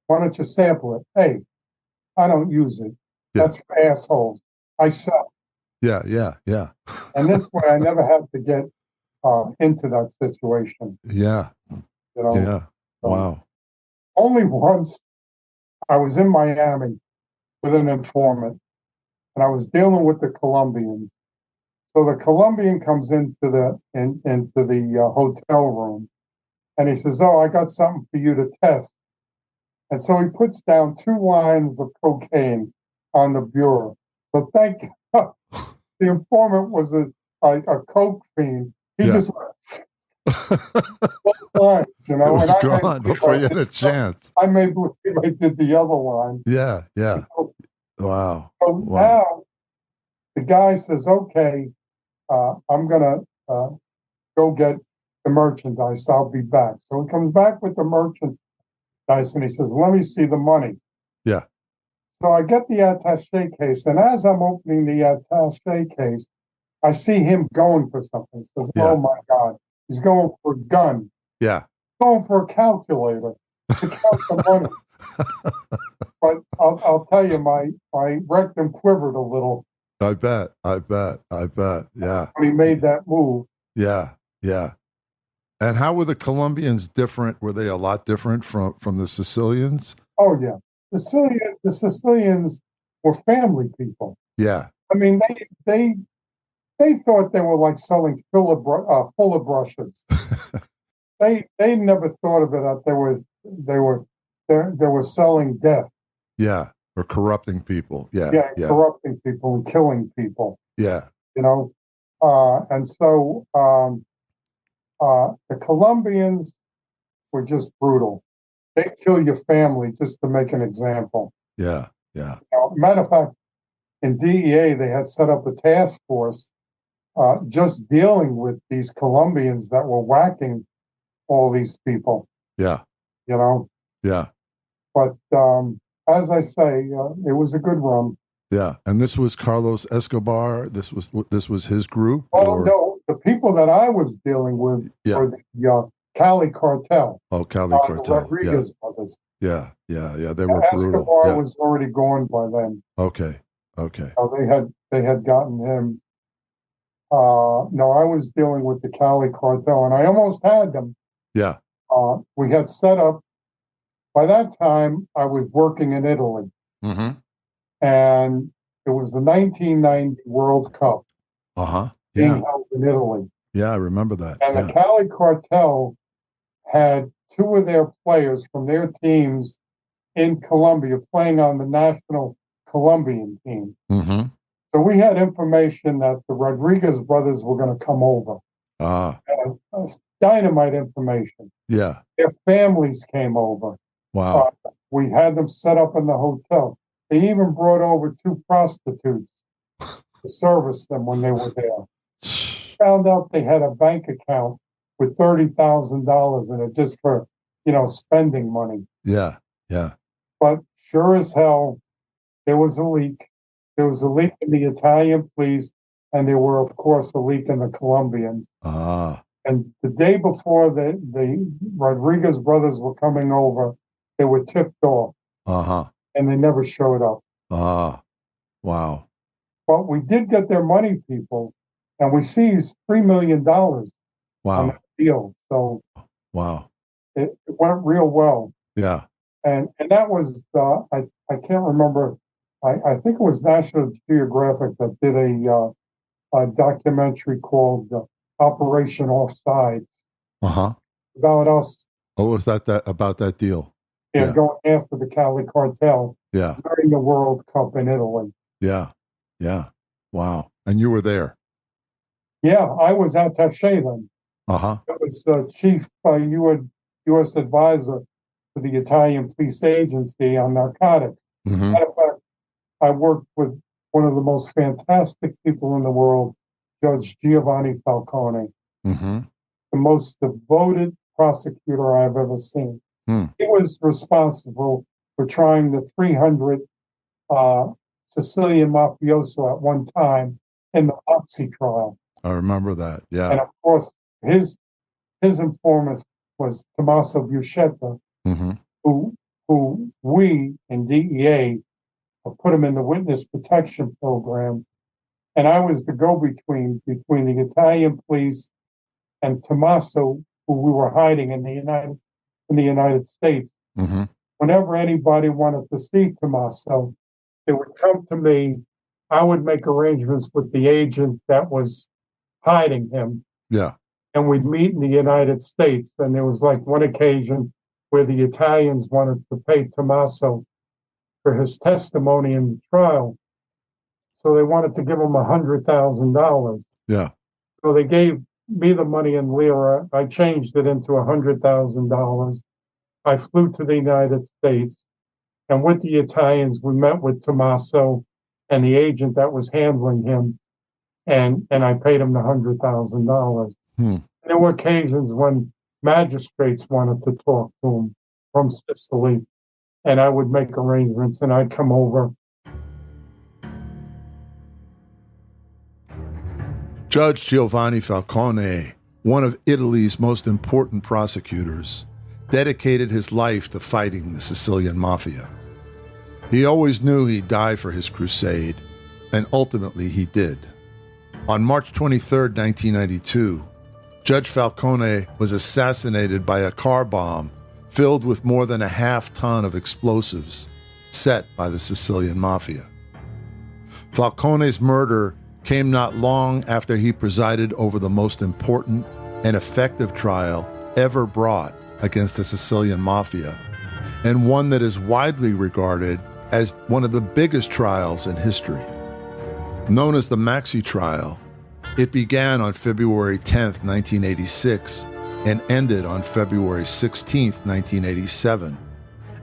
Speaker 1: why don't you sample it?" Hey, I don't use it.
Speaker 3: Yeah.
Speaker 1: That's for assholes. I sell.
Speaker 3: Yeah. Yeah. Yeah.
Speaker 1: And this way, I never had to get into that situation.
Speaker 3: Yeah. Yeah. Wow.
Speaker 1: Only once I was in Miami with an informant, and I was dealing with the Colombians. So the Colombian comes into the hotel room, and he says, "Oh, I got something for you to test." And so he puts down 2 lines of cocaine on the bureau. So thank God the informant was a coke fiend. He just lines,
Speaker 3: It was
Speaker 1: and
Speaker 3: gone before you had a chance.
Speaker 1: I made believe I did the other line.
Speaker 3: Yeah. Yeah. Wow.
Speaker 1: So
Speaker 3: Wow.
Speaker 1: now the guy says, "Okay, I'm gonna go get the merchandise. I'll be back." So he comes back with the merchandise and he says, "Let me see the money."
Speaker 3: Yeah.
Speaker 1: So I get the attaché case, and as I'm opening the attaché case, I see him going for something. He says,
Speaker 3: Yeah.
Speaker 1: "Oh my God, he's going for a gun.
Speaker 3: Yeah.
Speaker 1: Going for a calculator to count the money." But I'll tell you, my rectum quivered a little.
Speaker 3: I bet. Yeah.
Speaker 1: When he made that move.
Speaker 3: Yeah. Yeah. And how were the Colombians different? Were they a lot different from the Sicilians?
Speaker 1: Oh yeah, the Sicilians were family people.
Speaker 3: Yeah.
Speaker 1: I mean, they thought they were like selling full of brushes. They never thought of it that they were selling death.
Speaker 3: Yeah, or corrupting people. Yeah.
Speaker 1: Corrupting people and killing people.
Speaker 3: Yeah.
Speaker 1: And so the Colombians were just brutal. They kill your family just to make an example.
Speaker 3: Yeah. Yeah.
Speaker 1: Matter of fact, in DEA, they had set up a task force just dealing with these Colombians that were whacking all these people.
Speaker 3: Yeah.
Speaker 1: Yeah. But as I say, it was a good run.
Speaker 3: Yeah. And this was Carlos Escobar. This was his group.
Speaker 1: Oh no, the people that I was dealing with were the Cali cartel.
Speaker 3: Oh, Cali cartel.
Speaker 1: The Rodriguez brothers.
Speaker 3: Yeah. They were brutal.
Speaker 1: Escobar was already gone by then.
Speaker 3: Okay.
Speaker 1: They had gotten him. No, I was dealing with the Cali cartel, and I almost had them.
Speaker 3: Yeah.
Speaker 1: We had set up. By that time, I was working in Italy, and it was the 1990 World Cup. Being held in Italy.
Speaker 3: Yeah, I remember that.
Speaker 1: And the Cali cartel had 2 of their players from their teams in Colombia playing on the national Colombian team. So we had information that the Rodriguez brothers were going to come over. Dynamite information.
Speaker 3: Yeah.
Speaker 1: Their families came over.
Speaker 3: Wow.
Speaker 1: We had them set up in the hotel. They even brought over 2 prostitutes to service them when they were there. Found out they had a bank account with $30,000 in it just for, spending money.
Speaker 3: Yeah.
Speaker 1: But sure as hell, there was a leak. There was a leak in the Italian police, and there were, of course, a leak in the Colombians. And the day before the Rodriguez brothers were coming over, they were tipped off. And they never showed up.
Speaker 3: Wow.
Speaker 1: But we did get their money, people, and we seized $3 million on that deal. So
Speaker 3: wow.
Speaker 1: It went real well.
Speaker 3: Yeah.
Speaker 1: And that was, I can't remember, I think it was National Geographic that did a documentary called Operation Offsides. About us.
Speaker 3: What was that about that deal?
Speaker 1: Going after the Cali cartel.
Speaker 3: Yeah.
Speaker 1: during the World Cup in Italy.
Speaker 3: Yeah. Yeah. Wow. And you were there.
Speaker 1: Yeah, I was attaché then.
Speaker 3: Uh-huh.
Speaker 1: I was chief U.S. advisor to the Italian police agency on narcotics.
Speaker 3: Mm-hmm.
Speaker 1: Matter of fact, I worked with one of the most fantastic people in the world, Judge Giovanni Falcone,
Speaker 3: Mm-hmm.
Speaker 1: the most devoted prosecutor I've ever seen.
Speaker 3: Hmm.
Speaker 1: He was responsible for trying the 300 Sicilian mafioso at one time in the Oxy trial.
Speaker 3: I remember that.
Speaker 1: And
Speaker 3: Yeah.
Speaker 1: of course, his informant was Tommaso Buscetta,
Speaker 3: Mm-hmm.
Speaker 1: who we in DEA put him in the witness protection program. And I was the go-between between the Italian police and Tommaso, who we were hiding in the United States.
Speaker 3: Mm-hmm.
Speaker 1: Whenever anybody wanted to see Tommaso, they would come to me. I would make arrangements with the agent that was hiding him,
Speaker 3: Yeah.
Speaker 1: and we'd meet in the United States. And there was like one occasion where the Italians wanted to pay Tommaso for his testimony in the trial. So they wanted to give him $100,000.
Speaker 3: Yeah.
Speaker 1: So they gave me the money in lira. I changed it into $100,000. I flew to the United States, and with the Italians, we met with Tommaso and the agent that was handling him, and I paid him the $100,000.
Speaker 3: Hmm.
Speaker 1: There were occasions when magistrates wanted to talk to him from Sicily, and I would make arrangements, and I'd come over.
Speaker 3: Judge Giovanni Falcone, one of Italy's most important prosecutors, dedicated his life to fighting the Sicilian mafia. He always knew he'd die for his crusade, and ultimately he did. On March 23, 1992, Judge Falcone was assassinated by a car bomb filled with more than a half-ton of explosives set by the Sicilian mafia. Falcone's murder came not long after he presided over the most important and effective trial ever brought against the Sicilian mafia, and one that is widely regarded as one of the biggest trials in history. Known as the Maxi Trial, it began on February 10, 1986, and ended on February 16, 1987,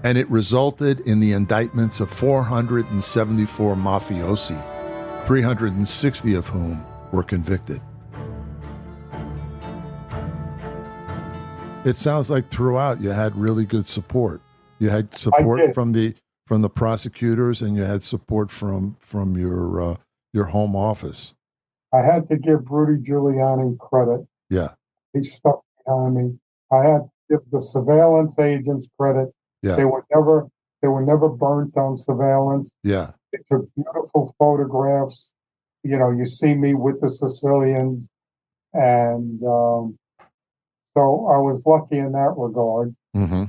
Speaker 3: and it resulted in the indictments of 474 mafiosi, 360 of whom were convicted. It sounds like throughout you had really good support. You had support from the prosecutors, and you had support from your home office.
Speaker 1: I had to give Rudy Giuliani credit.
Speaker 3: Yeah.
Speaker 1: He stuck behind me. I had to give the surveillance agents credit.
Speaker 3: Yeah.
Speaker 1: They were never burnt on surveillance.
Speaker 3: Yeah.
Speaker 1: They took beautiful photographs. You know, you see me with the Sicilians, and so I was lucky in that regard.
Speaker 3: Mm-hmm.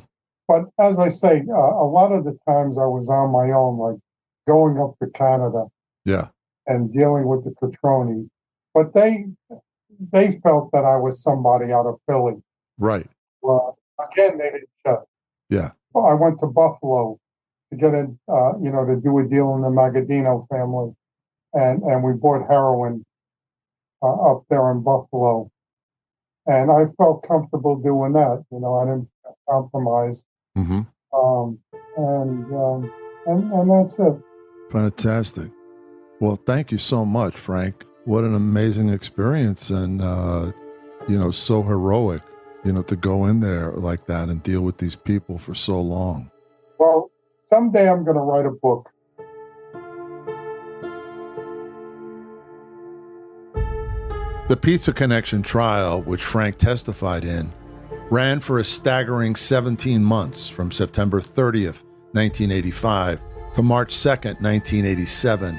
Speaker 1: But as I say, a lot of the times I was on my own, like going up to Canada.
Speaker 3: Yeah.
Speaker 1: And dealing with the Catronis. But they felt that I was somebody out of Philly.
Speaker 3: Right.
Speaker 1: Well, again, they didn't check.
Speaker 3: Yeah.
Speaker 1: Well, I went to Buffalo to get in, to do a deal in the Magadino family. And we bought heroin up there in Buffalo. And I felt comfortable doing that. You know, I didn't compromise.
Speaker 3: Mm-hmm.
Speaker 1: And that's it.
Speaker 3: Fantastic. Well, thank you so much, Frank. What an amazing experience, and so heroic, to go in there like that and deal with these people for so long.
Speaker 1: Well, someday I'm going to write a book.
Speaker 3: The Pizza Connection trial, which Frank testified in, ran for a staggering 17 months from September 30th, 1985 to March 2nd, 1987,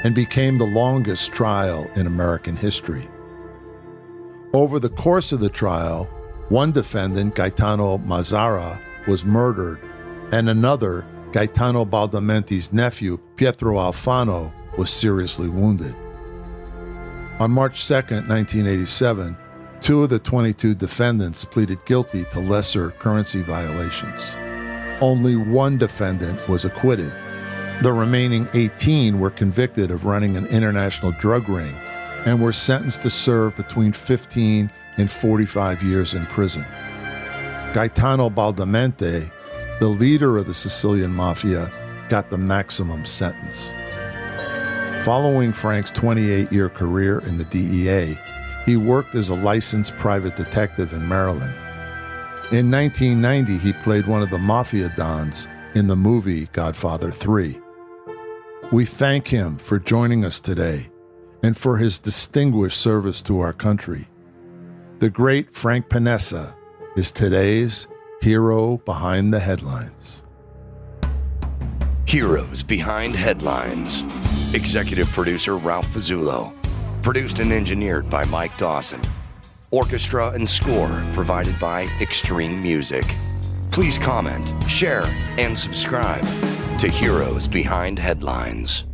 Speaker 3: and became the longest trial in American history. Over the course of the trial, one defendant, Gaetano Mazzara, was murdered, and another, Gaetano Baldamenti's nephew, Pietro Alfano, was seriously wounded. On March 2nd, 1987, 2 of the 22 defendants pleaded guilty to lesser currency violations. Only one defendant was acquitted, The remaining 18 were convicted of running an international drug ring and were sentenced to serve between 15 and 45 years in prison. Gaetano Baldamente, the leader of the Sicilian mafia, got the maximum sentence. Following Frank's 28-year career in the DEA, he worked as a licensed private detective in Maryland. In 1990, he played one of the mafia dons in the movie Godfather 3. We thank him for joining us today and for his distinguished service to our country. The great Frank Panessa is today's hero behind the headlines.
Speaker 2: Heroes Behind Headlines. Executive producer Ralph Pizzullo. Produced and engineered by Mike Dawson. Orchestra and score provided by Extreme Music. Please comment, share, and subscribe to Heroes Behind Headlines.